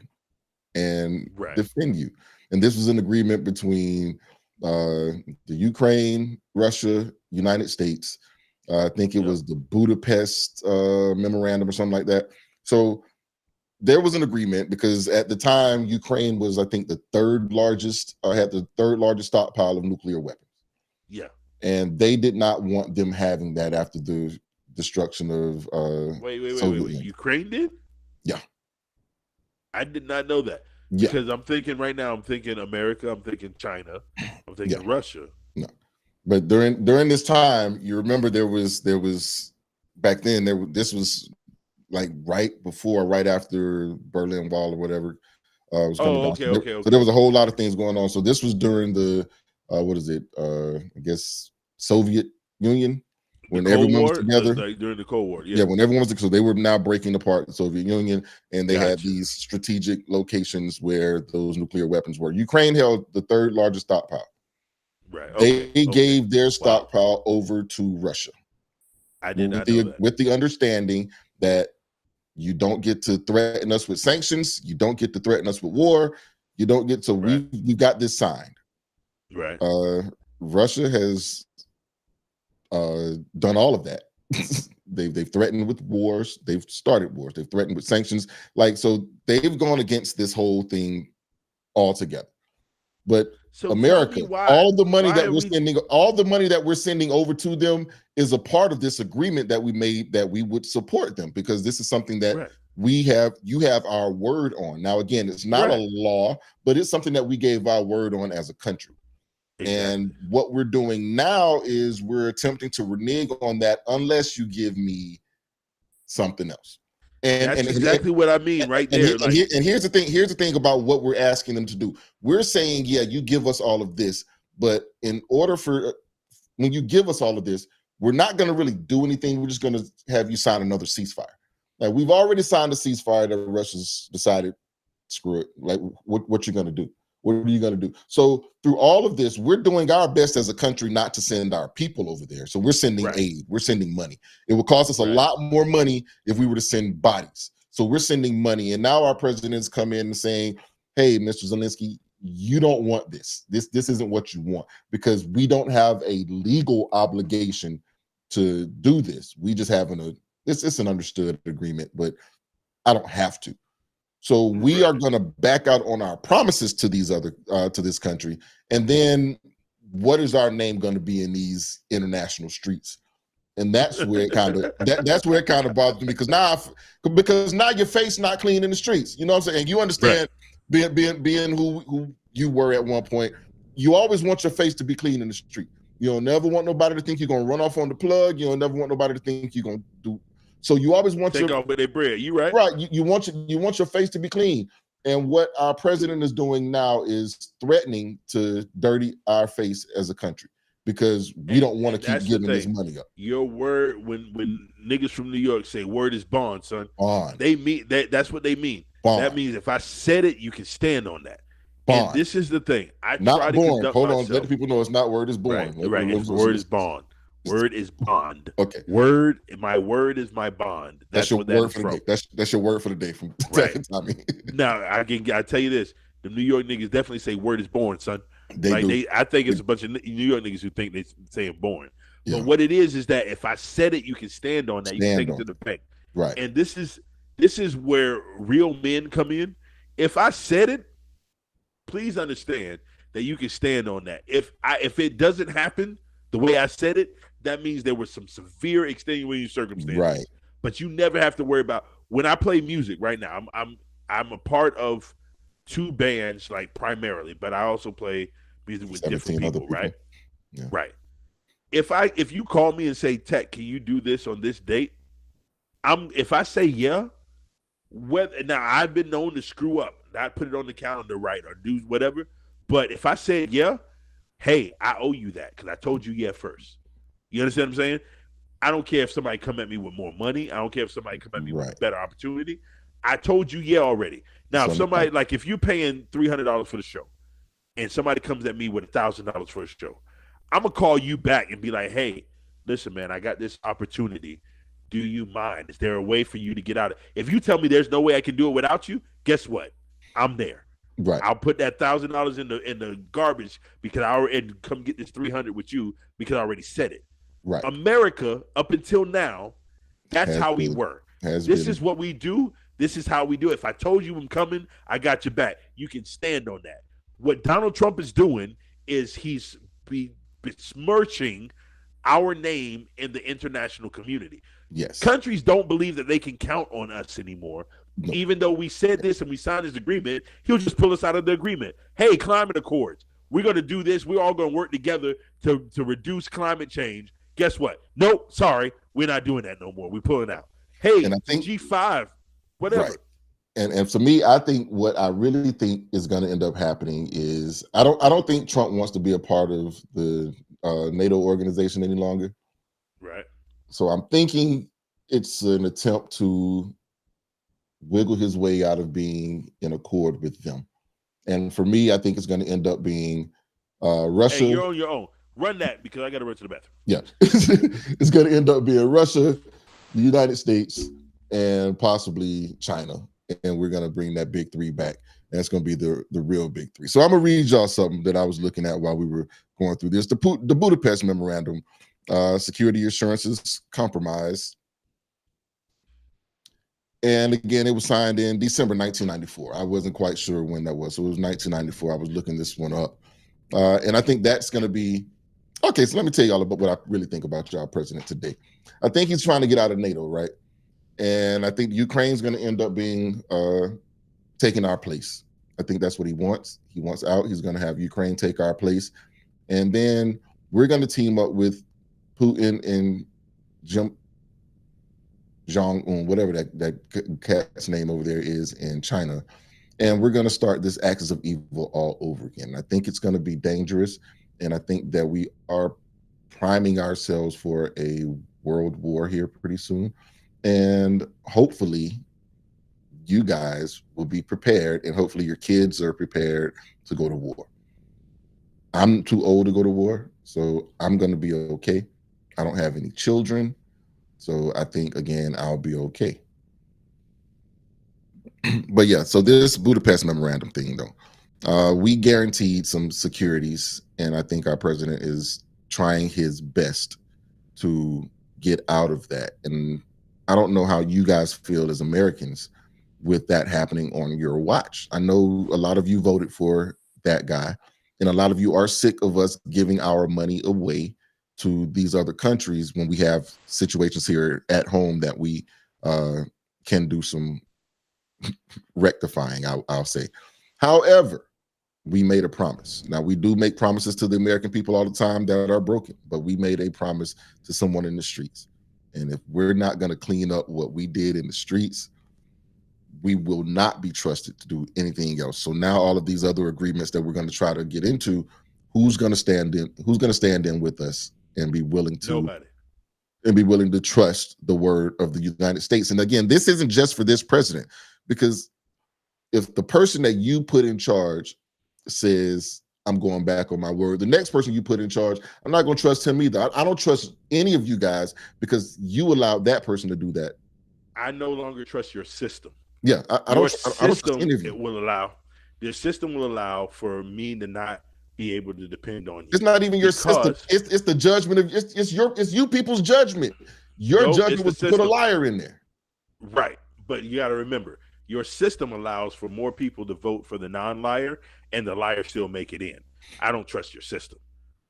and Right. defend you. And this was an agreement between the Ukraine, Russia, United States. I think it Yep. was the Budapest memorandum or something like that. So there was an agreement because at the time Ukraine was, I think, the third largest, had the third largest stockpile of nuclear weapons, Yeah. and they did not want them having that after the destruction of Soviet Union. Ukraine did? Yeah, I did not know that. yeah, Because I'm thinking right now, I'm thinking America, I'm thinking China, I'm yeah. thinking Russia. No, but during this time, you remember there was back then this was like right after Berlin Wall or whatever was coming Oh, down. okay, So there, okay, so there okay. was a whole lot of things going on. So this was during the what is it? I guess Soviet Union The when Cold everyone was War, together. during the Cold War, Yeah, yes. when everyone was, so they were now breaking apart the Soviet Union, and they had Gotcha. these strategic locations where those nuclear weapons were. Ukraine held the third largest stockpile. Right. They Okay. Okay. gave their Wow. stockpile over to Russia I did not know that. with the understanding that you don't get to threaten us with sanctions, you don't get to threaten us with war, you don't get to Right. we got this signed. Right. Russia has done all of that. They've threatened with wars, they've started wars, they've threatened with sanctions, like, so they've gone against this whole thing altogether. But So tell America, me why. all the money Why that are we're we sending, all the money that we're sending over to them is a part of this agreement that we made that we would support them, because this is something that right? you have our word on. Now, again, it's not a Right. law, but it's something that we gave our word on as a country. And Exactly. what we're doing now is we're attempting to renege on that unless you give me something else. And That's and exactly what I mean right there. Like, and here's the thing. Here's the thing about what we're asking them to do. We're saying, yeah, you give us all of this, but in order for when you give us all of this, we're not going to really do anything. We're just going to have you sign another ceasefire. Like, we've already signed a ceasefire that Russia's decided, screw it. Like, what you're going to do? What are you going to do? So through all of this, we're doing our best as a country not to send our people over there. So we're sending right. aid. We're sending money. It would cost us a Right. lot more money if we were to send bodies. So we're sending money. And now our president's come in and saying, hey, Mr. Zelensky, you don't want this. This isn't what you want, because we don't have a legal obligation to do this. We just have it's an understood agreement, but I don't have to. So we are Right. going to back out on our promises to these other to this country, and then what is our name going to be in these international streets? And that's where it kind of that's where it kind of bothers me, because now your face not clean in the streets. You know what I'm saying? And you Right. understand, being who you were at one point, you always want your face to be clean in the street. You don't never want nobody to think you're gonna run off on the plug. You don't never want nobody to think you're gonna do. So you always want Take off with their bread. You right? right. You want your face to be clean. And what our president is doing now is threatening to dirty our face as a country. because we don't want to And keep that's the giving this thing. money up. Your word, when niggas from New York say word is bond, son, Bond, they mean that's what they mean. That bond, means if I said it, you can stand on that. And bond. this is the thing. I try Not to born. conduct Hold on. Let the myself people know it's not word is born. right, right. It's word is bond. Word is bond. Okay. My word is my bond. That's That's your what that word is for the from. day. That's your word for the day from TEC Right. and Thommy. Now I tell you this: the New York niggas definitely say word is born, son. They Like do. I think it's a bunch of New York niggas who think they saying born. But Yeah. what it is that if I said it, you can stand on that. You can Stand take it on to the it. bank. Right. And this is where real men come in. If I said it, please understand that you can stand on that. If it doesn't happen the way I said it, that means there were some severe extenuating circumstances. Right. But you never have to worry about when I play music right now. I'm a part of two bands like primarily, but I also play music with different 17 other people, right? people. Yeah. Right. If you call me and say, Tech, can you do this on this date? If I say yeah, whether now I've been known to screw up, not put it on the calendar right or do whatever. But if I said yeah, hey, I owe you that because I told you yeah first. You understand what I'm saying? I don't care if somebody come at me with more money. I don't care if somebody come at me with a Right. better opportunity. I told you yeah already. Now, if somebody like if you're paying $300 for the show, and somebody comes at me with $1,000 for a show, I'm gonna call you back and be like, hey, listen, man, I got this opportunity. Do you mind? Is there a way for you to get out of it? If you tell me there's no way I can do it without you, guess what? I'm there. Right. I'll put that $1,000 in the garbage because I already and come get this 300 with you because I already said it. Right. America, up until now, that's how we work. This is what we do. This is how we do it. If I told you I'm coming, I got your back. You can stand on that. What Donald Trump is doing is he's besmirching our name in the international community. Yes. Countries don't believe that they can count on us anymore. No. Even though we said this and we signed this agreement, he'll just pull us out of the agreement. Hey, climate accords. We're going to do this. We're all going to work together to reduce climate change. Guess what? Nope, sorry. We're not doing that no more. We're pulling out. Hey, and I think, G5, whatever. Right. And for me, I think what I really think is going to end up happening is I don't think Trump wants to be a part of the NATO organization any longer. Right. So I'm thinking it's an attempt to wiggle his way out of being in accord with them. And for me, I think it's going to end up being Russia. Hey, you're on your own. Run that because I got to run to the bathroom. Yeah. It's going to end up being Russia, the United States, and possibly China. And we're going to bring that big three back. And it's going to be the real big three. So I'm going to read y'all something that I was looking at while we were going through this. The Budapest Memorandum, security assurances compromise. And again, it was signed in December 1994. I wasn't quite sure when that was. So it was 1994. I was looking this one up. And I think that's going to be, okay, so let me tell you all about what I really think about y'all president today. I think he's trying to get out of NATO, right? And I think Ukraine's going to end up being taking our place. I think that's what he wants. He wants out. He's going to have Ukraine take our place. And then we're going to team up with Putin and Jong-un, whatever that cat's name over there is in China. And we're going to start this axis of evil all over again. I think it's going to be dangerous. And I think that we are priming ourselves for a world war here pretty soon. And hopefully you guys will be prepared, and hopefully your kids are prepared to go to war. I'm too old to go to war, so I'm going to be okay. I don't have any children, so I think, again, I'll be okay. But yeah, so this Budapest Memorandum thing, though, we guaranteed some securities, and I think our president is trying his best to get out of that. And I don't know how you guys feel as Americans with that happening on your watch. I know a lot of you voted for that guy, and a lot of you are sick of us giving our money away to these other countries when we have situations here at home that we can do some rectifying, I'll say. However, we made a promise. Now, we do make promises to the American people all the time that are broken, but we made a promise to someone in the streets. And if we're not going to clean up what we did in the streets, we will not be trusted to do anything else. So now all of these other agreements that we're going to try to get into, who's going to stand in? Who's going to stand in with us and be willing to Nobody. trust the word of the United States? And again, this isn't just for this president, because if the person that you put in charge says, I'm going back on my word, the next person you put in charge, I'm not going to trust him either. I don't trust any of you guys because you allowed that person to do that. I no longer trust your system. Yeah, I don't trust any of you. Your system will allow for me to not be able to depend on you. It's not even your system. It's the judgment of it's you people's judgment. Your judgment was to put a liar in there. Right. But you got to remember, your system allows for more people to vote for the non-liar, and the liar still make it in. I don't trust your system.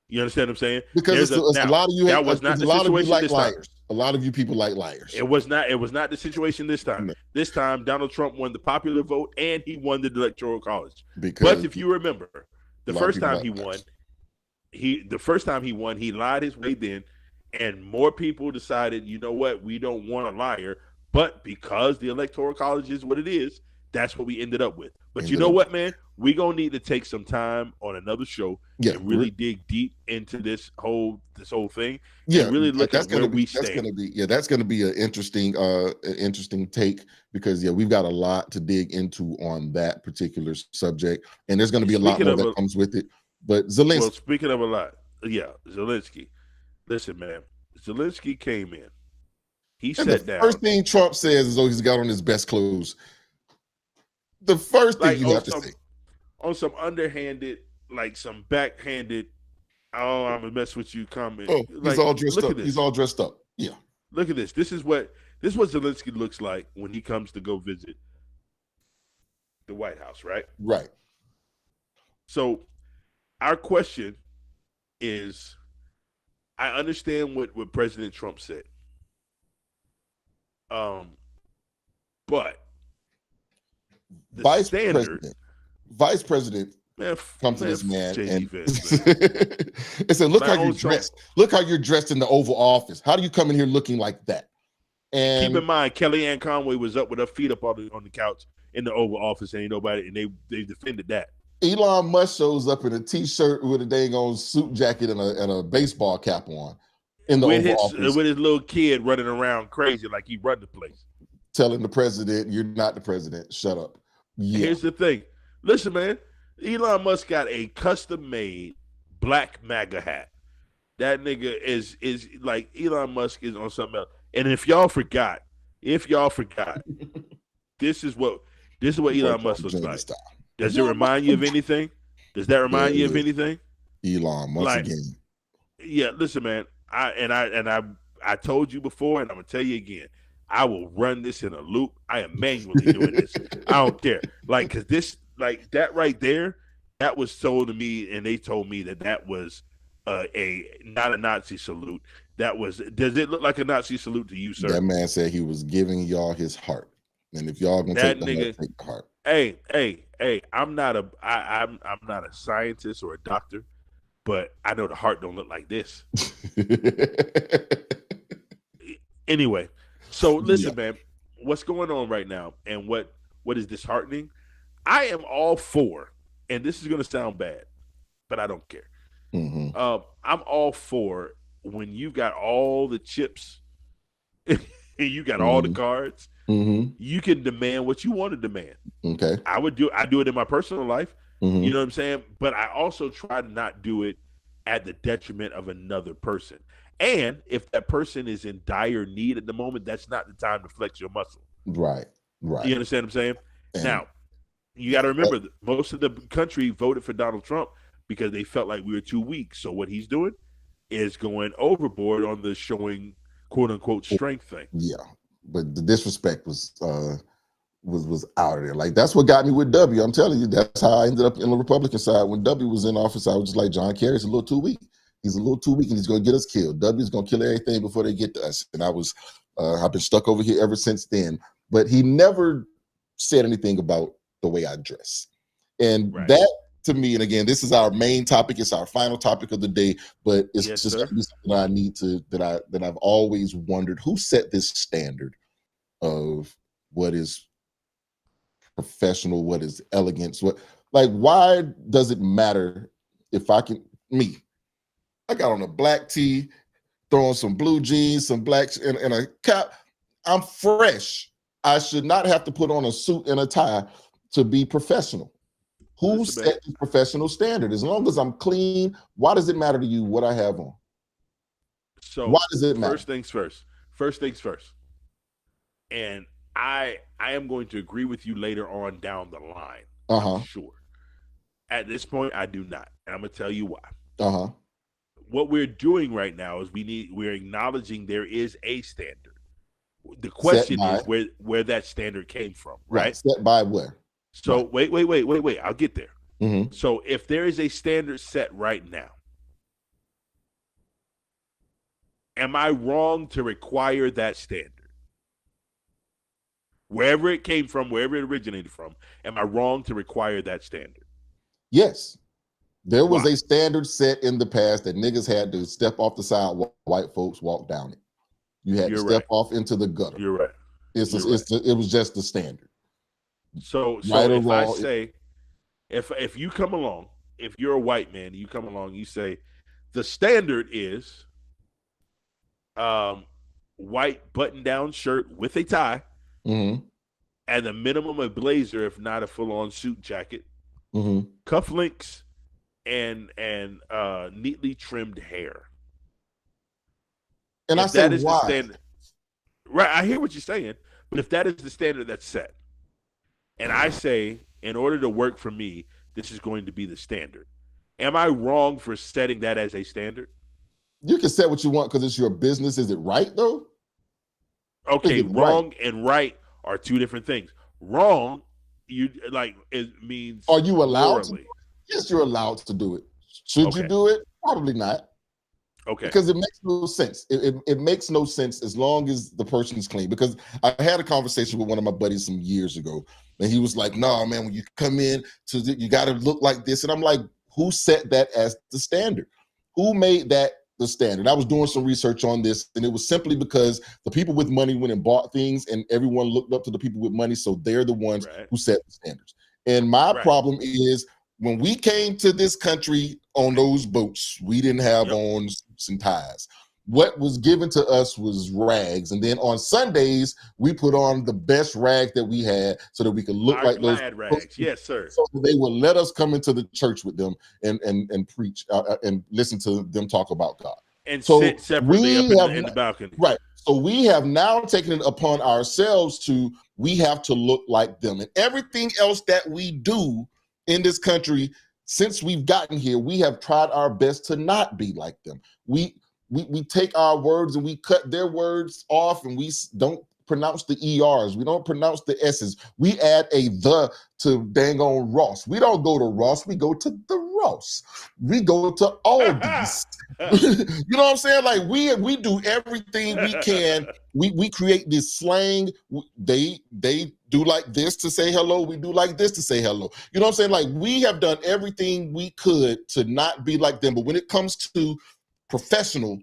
You understand what I'm saying? Because a lot of you that was not the situation this time. A lot of you people like liars. It was not the situation this time. No. This time, Donald Trump won the popular vote and he won the Electoral College. But if you remember, the first time he won, he lied his way then, and more people decided, you know what, we don't want a liar. But because the Electoral College is what it is, that's what we ended up with. But you know what, man? We're going to need to take some time on another show and really dig deep into this whole thing. Yeah, and really look at where we stand. That's going to be an interesting take, because we've got a lot to dig into on that particular subject, and there's going to be a lot more that comes with it. But Zelensky. Well, speaking of a lot, Zelensky. Listen, man, Zelensky came in. He sat down. First thing Trump says is, he's got on his best clothes. The first thing you have to say. On some underhanded, like some backhanded, oh, I'm gonna mess with you comment. Oh, he's all dressed up. He's all dressed up. Yeah. Look at this. This is what Zelensky looks like when he comes to go visit the White House, right? Right. So our question is, I understand what President Trump said. But the Vice President comes to this man and said, "Look how you're dressed. Look how you're dressed in the Oval Office. How do you come in here looking like that?" And keep in mind, Kellyanne Conway was up with her feet up on the couch in the Oval Office, and ain't nobody, and they defended that. Elon Musk shows up in a t-shirt with a dang on suit jacket and a baseball cap on in the Oval Office with his little kid running around crazy like he run the place, telling the president, "You're not the president. Shut up." Yeah. Here's the thing. Listen, man, Elon Musk got a custom-made black MAGA hat. That nigga is like, Elon Musk is on something else. And if y'all forgot, this is what Elon Musk looks like. Does it remind you of anything? Does that remind you of anything? Elon, once again. Yeah, listen, man. I told you before, and I'm gonna tell you again. I will run this in a loop. I am manually doing this. I don't care. Like, cause this, like that right there, that was sold to me, and they told me that was not a Nazi salute. Does it look like a Nazi salute to you, sir? That man said he was giving y'all his heart, and if y'all gonna take the heart, Hey, I'm not a scientist or a doctor, but I know the heart don't look like this. Anyway. So listen, man, what's going on right now, and what is disheartening? I am all for, and this is going to sound bad, but I don't care. Mm-hmm. I'm all for when you got all the chips and you got all the cards, you can demand what you want to demand. Okay. I do it in my personal life. Mm-hmm. You know what I'm saying? But I also try to not do it at the detriment of another person. And if that person is in dire need at the moment, that's not the time to flex your muscle. Right. You understand what I'm saying? And now, you got to remember that most of the country voted for Donald Trump because they felt like we were too weak. So what he's doing is going overboard on the showing quote unquote strength thing. Yeah, but the disrespect was out of there. Like, that's what got me with W. I'm telling you, that's how I ended up in the Republican side. When W was in office, I was just like, John Kerry's a little too weak. He's a little too weak, and he's going to get us killed. W's going to kill everything before they get to us. And I've been stuck over here ever since then. But he never said anything about the way I dress. And that, to me, and again, this is our main topic. It's our final topic of the day. But it's just going to be something I need to, that I've always wondered, who set this standard of what is professional, what is elegance, why does it matter if I can Me. I got on a black tee, throwing some blue jeans, some blacks, and a cap. I'm fresh. I should not have to put on a suit and a tie to be professional. Who Listen, man. set the professional standard? As long as I'm clean, why does it matter to you what I have on? Why So does it matter? first things first. First things first. And I am going to agree with you later on down the line. I'm Uh-huh. sure. At this point, I do not, and I'm gonna tell you why. Uh-huh. What we're doing right now is we're acknowledging there is a standard. The Set question by, is where that standard came from, right. right? Set by where? So Right. wait. I'll get there. Mm-hmm. So if there is a standard set right now, am I wrong to require that standard? Wherever it came from, wherever it originated from, am I wrong to require that standard? Yes. There was Why? a standard set in the past that niggas had to step off the side while white folks walk down it. You had to You're step right. off into the gutter. You're right. It was just the standard. So Right or if I wrong. say, if you come along, if you're a white man, you come along, you say, the standard is white button down shirt with a tie, Mm-hmm. and the minimum a blazer, if not a full on suit jacket, Mm-hmm. cufflinks, and neatly trimmed hair. And I If say, that is the why? standard, right? I hear what you're saying, but if that is the standard that's set, and I say, in order to work for me, this is going to be the standard. Am I wrong for setting that as a standard? You can say what you want because it's your business. Is it right though? Is Okay, it right? wrong and right are two different things. Wrong, you like it means Are you allowed to do morally. it? Yes, you're allowed to do it. Should you Okay, do it? Probably not. okay, Because it makes no sense. It makes no sense as long as the person is clean. Because I had a conversation with one of my buddies some years ago, and he was like, "No, man, when you come in you got to look like this." And I'm like, "Who set that as the standard? Who made that the standard?" I was doing some research on this, and it was simply because the people with money went and bought things, and everyone looked up to the people with money, so they're the ones right, who set the standards. And my right. problem is when we came to this country on those boats, we didn't have Yep. on suits and ties. What was given to us was rags. And then on Sundays, we put on the best rag that we had so that we could look Our like those, glad rags, yes, sir, so that they would let us come into the church with them and preach and listen to them talk about God. and sit So separately up we in have, the balcony. right. So we have now taken it upon ourselves we have to look like them. And everything else that we do in this country, since we've gotten here, we have tried our best to not be like them. We take our words and we cut their words off, and we don't pronounce the ERs. We don't pronounce the S's. We add a the to dang on Ross. We don't go to Ross. We go to the Ross. We go to Aldi's. You know what I'm saying? Like we do everything we can. We create this slang. They do like this to say hello. We do like this to say hello. You know what I'm saying? Like we have done everything we could to not be like them. But when it comes to professional,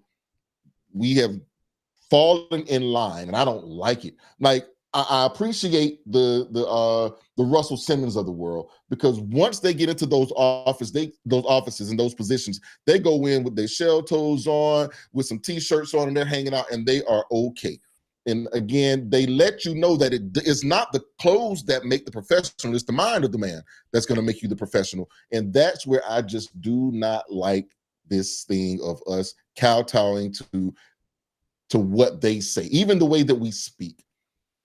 we have fallen in line, and I don't like it. Like I appreciate the Russell Simmons of the world, because once they get into those offices and those positions, they go in with their shell toes on, with some t-shirts on, and they're hanging out, and they are okay. And again, they let you know that it's not the clothes that make the professional; it's the mind of the man that's going to make you the professional. And that's where I just do not like this thing of us kowtowing to what they say, even the way that we speak.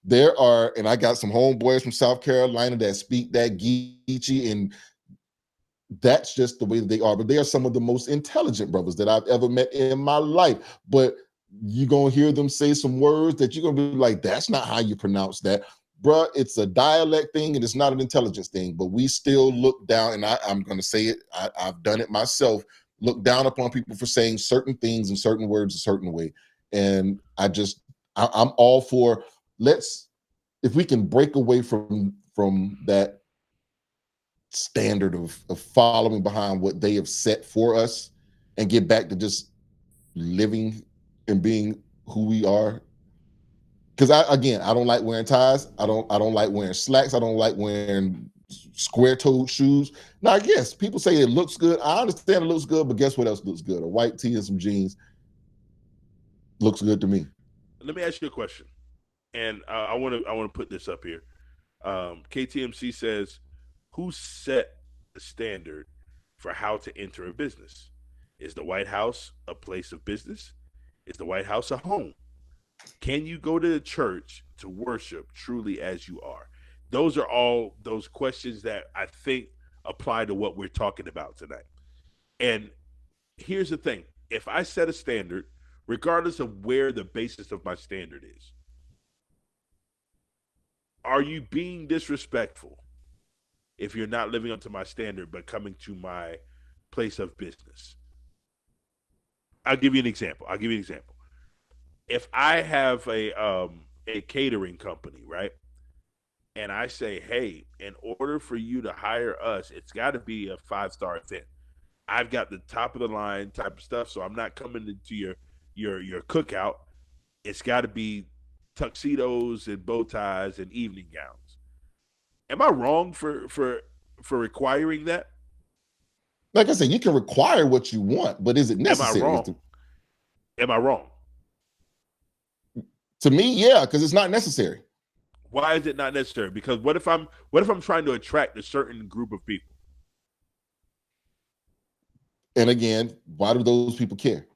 There are, and I got some homeboys from South Carolina that speak that Geechee, and that's just the way that they are. But they are some of the most intelligent brothers that I've ever met in my life. But you're gonna hear them say some words that you're gonna be like, that's not how you pronounce that. Bruh, it's a dialect thing and it's not an intelligence thing, but we still look down, and I'm gonna say it, I've done it myself, look down upon people for saying certain things and certain words a certain way. And I'm all for, if we can break away from that standard of following behind what they have set for us and get back to just living and being who we are. Because I don't like wearing ties. I don't like wearing slacks. I don't like wearing square-toed shoes. Now, yes, people say it looks good. I understand it looks good, but guess what else looks good? A white tee and some jeans looks good to me. Let me ask you a question, and I want to put this up here. KTMC says, "Who set the standard for how to enter a business? Is the White House a place of business? Is the White House a home? Can you go to the church to worship truly as you are?" Those are all those questions that I think apply to what we're talking about tonight. And here's the thing. If I set a standard, regardless of where the basis of my standard is, are you being disrespectful if you're not living up to my standard but coming to my place of business? I'll give you an example. If I have a catering company, right? And I say, hey, in order for you to hire us, it's got to be a 5-star event. I've got the top of the line type of stuff, so I'm not coming into your cookout. It's got to be tuxedos and bow ties and evening gowns. Am I wrong for requiring that? Like I said, you can require what you want, but is it necessary? Am I wrong? To me, yeah, because it's not necessary. Why is it not necessary? Because what if I'm trying to attract a certain group of people? And again, why do those people care?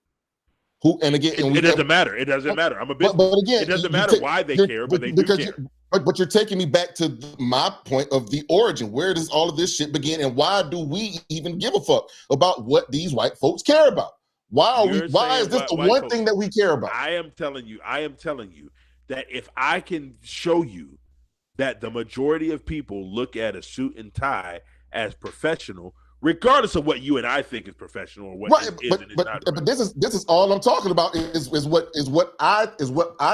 Who? And again, it doesn't matter. It doesn't matter. I'm a business. But again, it doesn't matter why they care, but they do care. But you're taking me back to my point of the origin. Where does all of this shit begin, and why do we even give a fuck about what these white folks care about? Why is this the one thing that we care about? I am telling you that if I can show you that the majority of people look at a suit and tie as professional, regardless of what you and I think is professional or what right, is and is not. But this is all I'm talking about is what I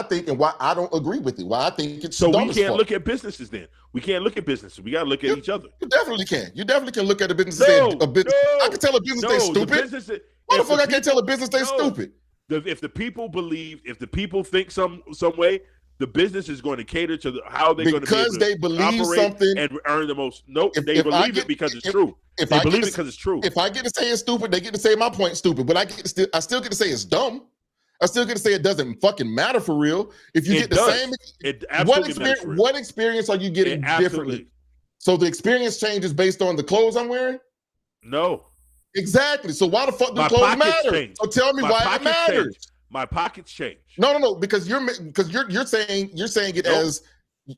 think and why I don't agree with it. Why I think it's so we can't look at businesses then. We can't look at businesses. We got to look at each other. You definitely can. You definitely can look at a business. I can tell a business they're stupid. Why the fuck I can't tell a business they're stupid? If the people believe, if the people think some way, the business is going to cater to how they're going to be able to they believe something and earn the most. Nope, they believe it because it's true. They believe it because it's true. If I get to say it's stupid, they get to say my point stupid. But I still get to say it's dumb. I still get to say it doesn't fucking matter for real. If you get the same, it absolutely what experience are you getting differently? So the experience changes based on the clothes I'm wearing? No. Exactly. So why the fuck do clothes matter? So tell me why it matters. My pockets change. No, because you're saying it as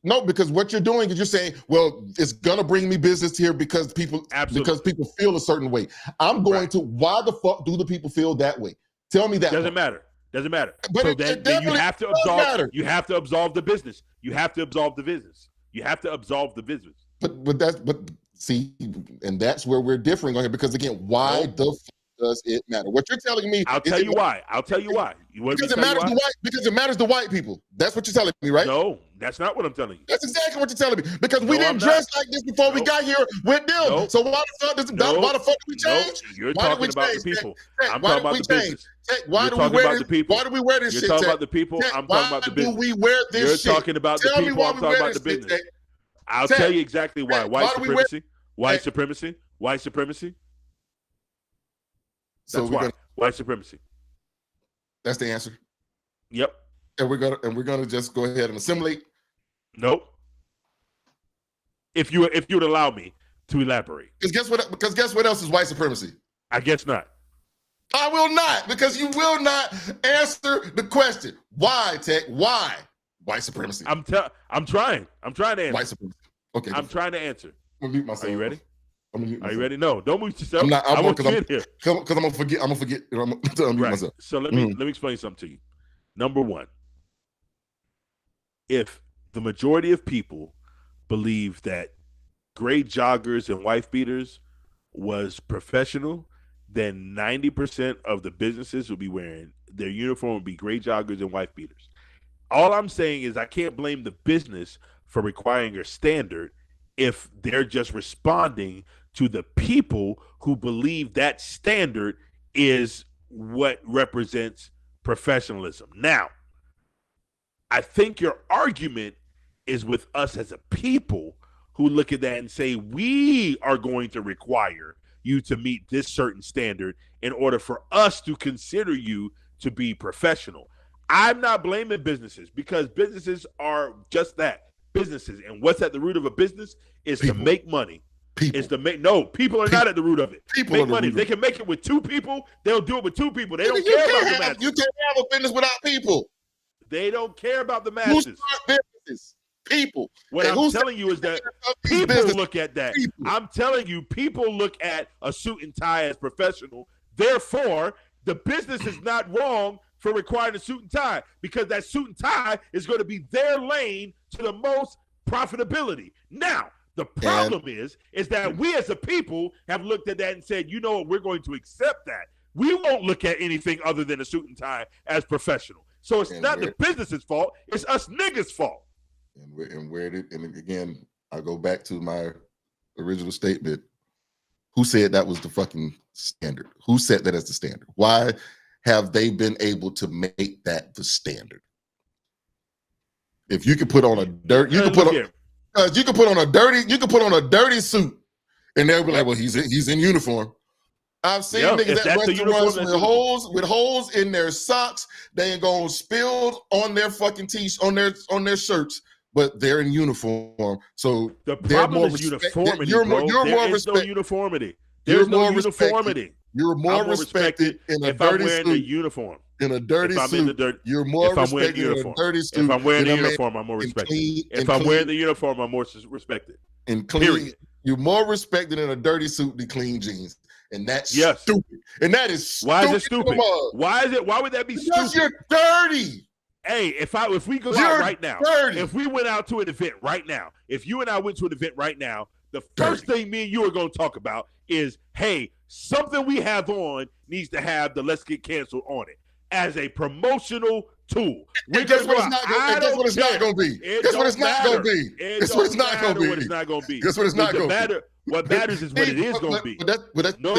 no, because what you're doing is you're saying, well, it's gonna bring me business here because people feel a certain way. I'm going to why the fuck do the people feel that way? Tell me that. Doesn't matter. But so then you have to absolve. You have to absolve the business. You have to absolve the business. But see, and that's where we're differing on here because again, why the fuck does it matter? What you're telling me, I'll tell you why. Because it matters to white people. That's what you're telling me, right? No, that's not what I'm telling you. That's exactly what you're telling me. Because we didn't dress like this before we got here with them. So why the fuck did we change? You're talking about the people. I'm talking about the business. Why do we wear this? Why do we wear this shit? You're talking about the people. I'm talking about the business. Why do we wear this shit? You're talking about the people. I'm talking about the business. I'll tell you exactly why. White supremacy. White supremacy. That's why. White supremacy. That's the answer. Yep. And we're gonna just go ahead and assimilate. Nope. If you would allow me to elaborate. Because guess what else is white supremacy? I guess not. I will not, because you will not answer the question. Why, Tech? Why white supremacy? I'm trying to answer. White supremacy. Okay. I'm trying to answer. I'm gonna mute myself. Are you ready? Are you ready? No, don't mute yourself. I'm gonna forget. I'm gonna unmute myself. So let me explain something to you. Number one, if the majority of people believe that gray joggers and wife beaters was professional, then 90% of the businesses will be wearing their uniform would be gray joggers and wife beaters. All I'm saying is I can't blame the business for requiring a standard if they're just responding to the people who believe that standard is what represents professionalism. Now, I think your argument is with us as a people who look at that and say, we are going to require you to meet this certain standard in order for us to consider you to be professional. I'm not blaming businesses because businesses are just that, businesses. And what's at the root of a business is to make money. People. Is to make people are not at the root of it. People make money. If they can make it with 2 people, they'll do it with 2 people. They don't care about the masses. You can't have a business without people. They don't care about the masses. Who start businesses? People. What I'm telling you is that people look at that. People. I'm telling you, people look at a suit and tie as professional. Therefore, the business is not wrong for requiring a suit and tie because that suit and tie is going to be their lane to the most profitability. Now, the problem is that we as a people have looked at that and said, you know what, we're going to accept that. We won't look at anything other than a suit and tie as professional. So it's not the business's fault. It's us niggas' fault. And again, I go back to my original statement. Who said that was the fucking standard? Who set that as the standard? Why have they been able to make that the standard? If you could put on a dirt, you could put on. You can put on a dirty suit, and they'll be like, "Well, he's in uniform." I've seen niggas at restaurants with holes in their socks. They ain't gonna spill on their fucking on their shirts, but they're in uniform. So the problem is uniformity. You're more uniformity. There's no uniformity. You're more respected in a dirty suit. A uniform. In a dirty suit, you're more respected in a dirty suit. If I'm wearing the uniform, I'm more respected. If I'm wearing the uniform, I'm more respected. And clean, you're more respected in a dirty suit than clean jeans, and that's stupid. And that is why is it stupid? Why is it? Why would that be stupid? Because you're dirty. Hey, if we go out right now, if we went out to an event right now, if you and I went to an event right now, the first thing me and you are going to talk about is, hey, something we have on needs to have the "let's get canceled" on it as a promotional tool. Guess what it's not going to be. Guess what it's not going to be. Guess what it's not going to be. What it's not going to be. Guess what it's not going to be. What matters is what it is going to be. No.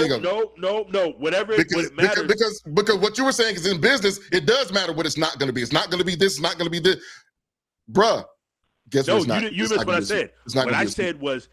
Whatever it matters. Because what you were saying is in business, it does matter what it's not going to be. It's not going to be this. It's not going to be this. Bruh. Guess what it's not. You missed what I said. What I said was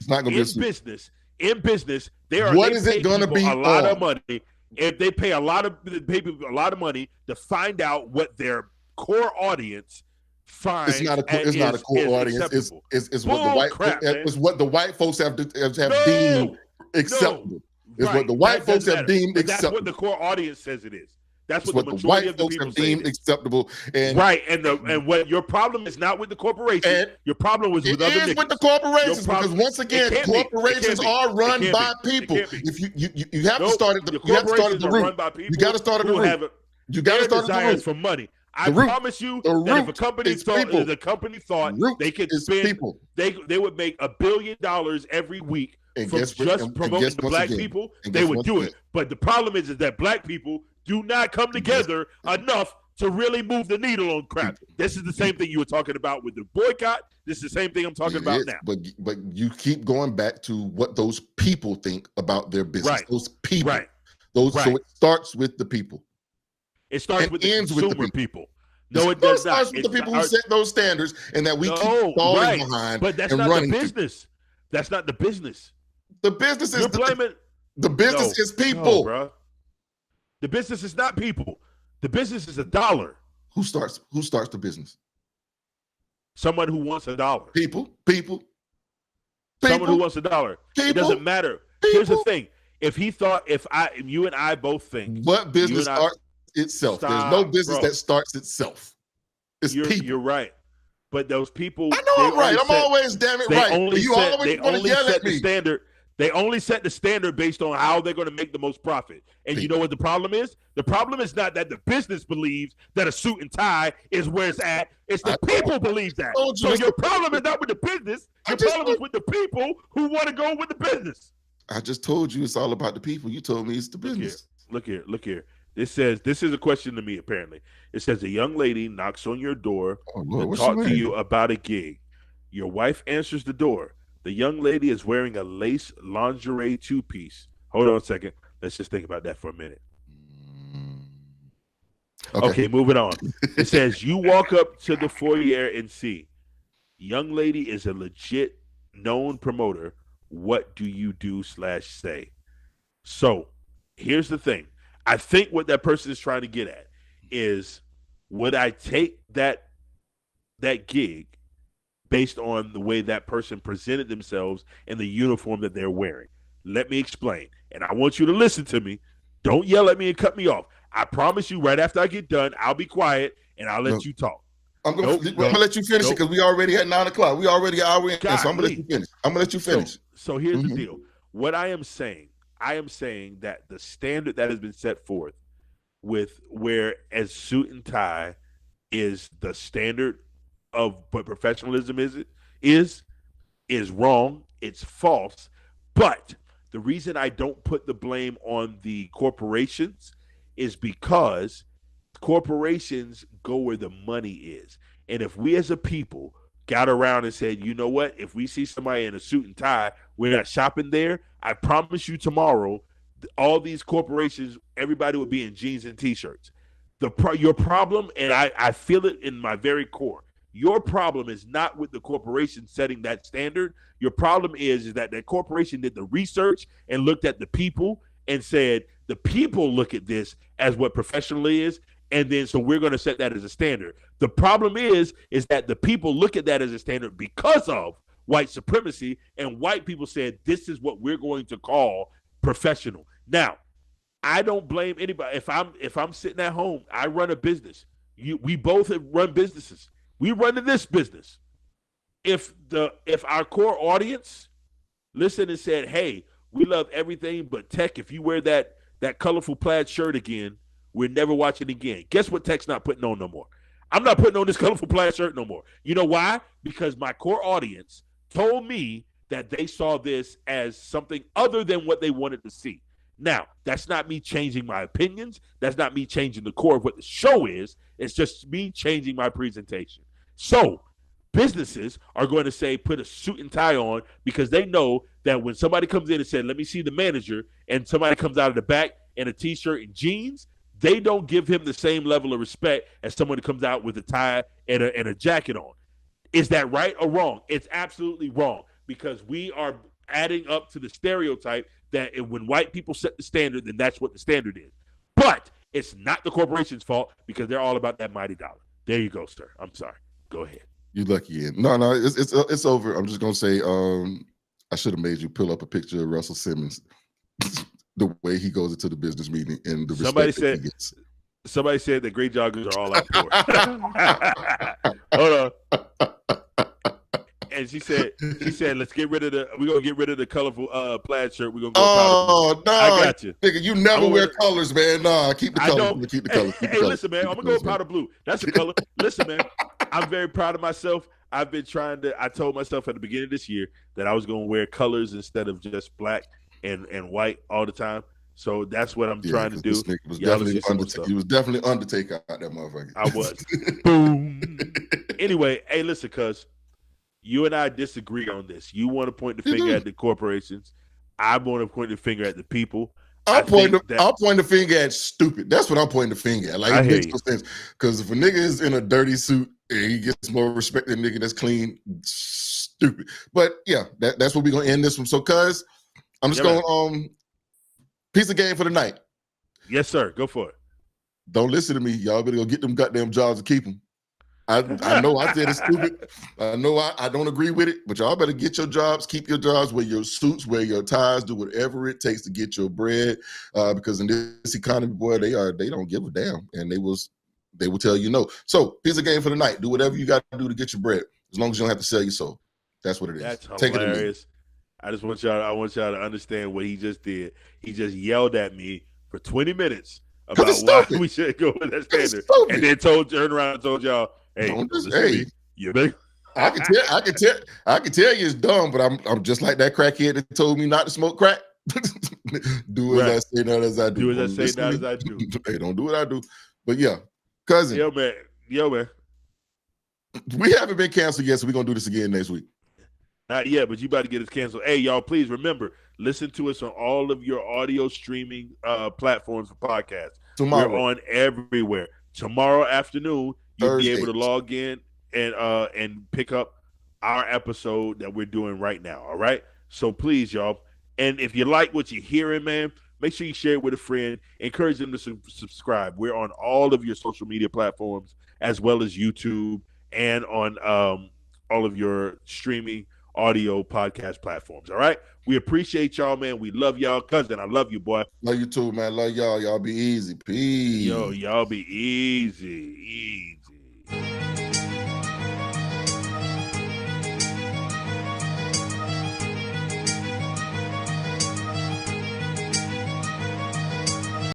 in business, there are what is it going to be a lot of money. If they pay a lot of money to find out what their core audience finds, it's not a core audience. It's what the white folks have deemed acceptable. It's what the white folks have deemed acceptable. That's what the core audience says it is. That's what the majority white of the folks people have deemed acceptable. And what your problem is not with the corporation. Your problem was with other niggas. It is with the corporations because once again, corporations are run by people. If you have to start at the root. You got to start at the root. You got to start at the root for money. I promise you that if a company thought they could spend, they would make $1 billion every week from just promoting the black people. They would do it. But the problem is that black people do not come together enough to really move the needle on crap. This is the same thing you were talking about with the boycott. This is the same thing I'm talking about now. But you keep going back to what those people think about their business. Right. Those people. Right. So it starts with the people. It starts with the consumer people. No, it does not. It starts with the people who set those standards and that we keep falling behind. But that's not the business. That's not the business. The business is You're blaming. The business is people. Bro. The business is not people. The business is $1. Who starts the business? Someone who wants $1. People. Someone who wants $1. It doesn't matter. Here's the thing. If you and I both think what business starts itself. There's no business that starts itself. It's people. You're right. But those people, I know I'm right. I'm always damn it right. You always want to yell at me. They only set the standard based on how they're going to make the most profit. And you know what the problem is? The problem is not that the business believes that a suit and tie is where it's at. It's the people believe that. So your problem is not with the business. Your problem is with the people who want to go with the business. I just told you it's all about the people. You told me it's the business. Look here. This says, this is a question to me, apparently. It says a young lady knocks on your door to talk to you about a gig. Your wife answers the door. The young lady is wearing a lace lingerie two-piece. Hold on a second. Let's just think about that for a minute. Okay, moving on. It says, you walk up to the foyer and see. Young lady is a legit known promoter, what do you do / say? So here's the thing. I think what that person is trying to get at is, would I take that gig based on the way that person presented themselves and the uniform that they're wearing? Let me explain. And I want you to listen to me. Don't yell at me and cut me off. I promise you, right after I get done, I'll be quiet and I'll let you talk. I'm gonna let you finish it because we already at 9 o'clock. We already an hour in, so I'm gonna let you finish. I'm gonna let you finish. So here's the deal. What I am saying that the standard that has been set forth with where as suit and tie is the standard of what professionalism is wrong. It's false. But the reason I don't put the blame on the corporations is because corporations go where the money is. And if we as a people got around and said, you know what, if we see somebody in a suit and tie, we're not shopping there, I promise you tomorrow, all these corporations, everybody would be in jeans and t-shirts. Your problem, and I feel it in my very core, your problem is not with the corporation setting that standard. Your problem is that that corporation did the research and looked at the people and said, the people look at this as what professional is, and then so we're going to set that as a standard. The problem is that the people look at that as a standard because of white supremacy, and white people said, this is what we're going to call professional. Now, I don't blame anybody. If I'm sitting at home, I run a business. We both have run businesses. We run in this business. If our core audience listened and said, hey, we love everything but Tech, if you wear that colorful plaid shirt again, we're never watching again. Guess what Tech's not putting on no more? I'm not putting on this colorful plaid shirt no more. You know why? Because my core audience told me that they saw this as something other than what they wanted to see. Now, that's not me changing my opinions. That's not me changing the core of what the show is. It's just me changing my presentation. So businesses are going to say, put a suit and tie on, because they know that when somebody comes in and said, let me see the manager, and somebody comes out of the back in a t-shirt and jeans, they don't give him the same level of respect as someone who comes out with a tie and a jacket on. Is that right or wrong? It's absolutely wrong, because we are adding up to the stereotype that when white people set the standard, then that's what the standard is. But it's not the corporation's fault, because they're all about that mighty dollar. There you go, sir. I'm sorry. Go ahead. You lucky. No, it's over. I'm just gonna say, I should have made you pull up a picture of Russell Simmons, the way he goes into the business meeting and the respect that he gets. Somebody said that great joggers are all out poor. Hold on. And she said, we're gonna get rid of the colorful plaid shirt. We're gonna go. Oh no, I got you. Nigga, you never wear colors, man. Nah, keep the colors. Keep the colors. Hey, listen, man. I'm gonna go with powder blue. That's the color. Listen, man. I'm very proud of myself. I've been I told myself at the beginning of this year that I was gonna wear colors instead of just black and white all the time. So that's what I'm trying to do. He was definitely Undertaker out that motherfucker. I was. Boom. Anyway, hey, listen, cuz you and I disagree on this. You want to point the finger at the corporations. I want to point the finger at the people. I'll point the finger at stupid. That's what I'm pointing the finger at. Like, it makes no sense. Because if a nigga is in a dirty suit and he gets more respect than a nigga that's clean, stupid. But yeah, that's what we're gonna end this one. So, cuz I'm just going piece of game for the night. Yes, sir. Go for it. Don't listen to me. Y'all better go get them goddamn jobs and keep them. I know I said it's stupid. I know I don't agree with it, but y'all better get your jobs, keep your jobs, wear your suits, wear your ties, do whatever it takes to get your bread. Because in this economy, boy, they don't give a damn, and they will tell you no. So piece of game for the night. Do whatever you got to do to get your bread, as long as you don't have to sell your soul. That's what it is. That's Take hilarious. I want y'all to understand what he just did. He just yelled at me for 20 minutes about why we should go with that standard, and then turned around and told y'all, "Hey, you big." I can tell you it's dumb, but I'm just like that crackhead that told me not to smoke crack. Do as I say, not as I do. Do as I say, not as I do. Hey, don't do what I do. But yeah, cousin. Yo, man. We haven't been canceled yet, so we're gonna do this again next week. Not yet, but you about to get us canceled. Hey, y'all, please remember, listen to us on all of your audio streaming platforms for podcasts. Tomorrow. We're on everywhere. Tomorrow afternoon, you'll be able to log in and pick up our episode that we're doing right now. All right. So please, y'all. And if you like what you're hearing, man, make sure you share it with a friend. Encourage them to subscribe. We're on all of your social media platforms, as well as YouTube, and on all of your streaming audio podcast platforms. All right. We appreciate y'all, man. We love y'all. Cousin, I love you, boy. Love you too, man. Love y'all. Y'all be easy. Yo, Peace. y'all be easy. Easy.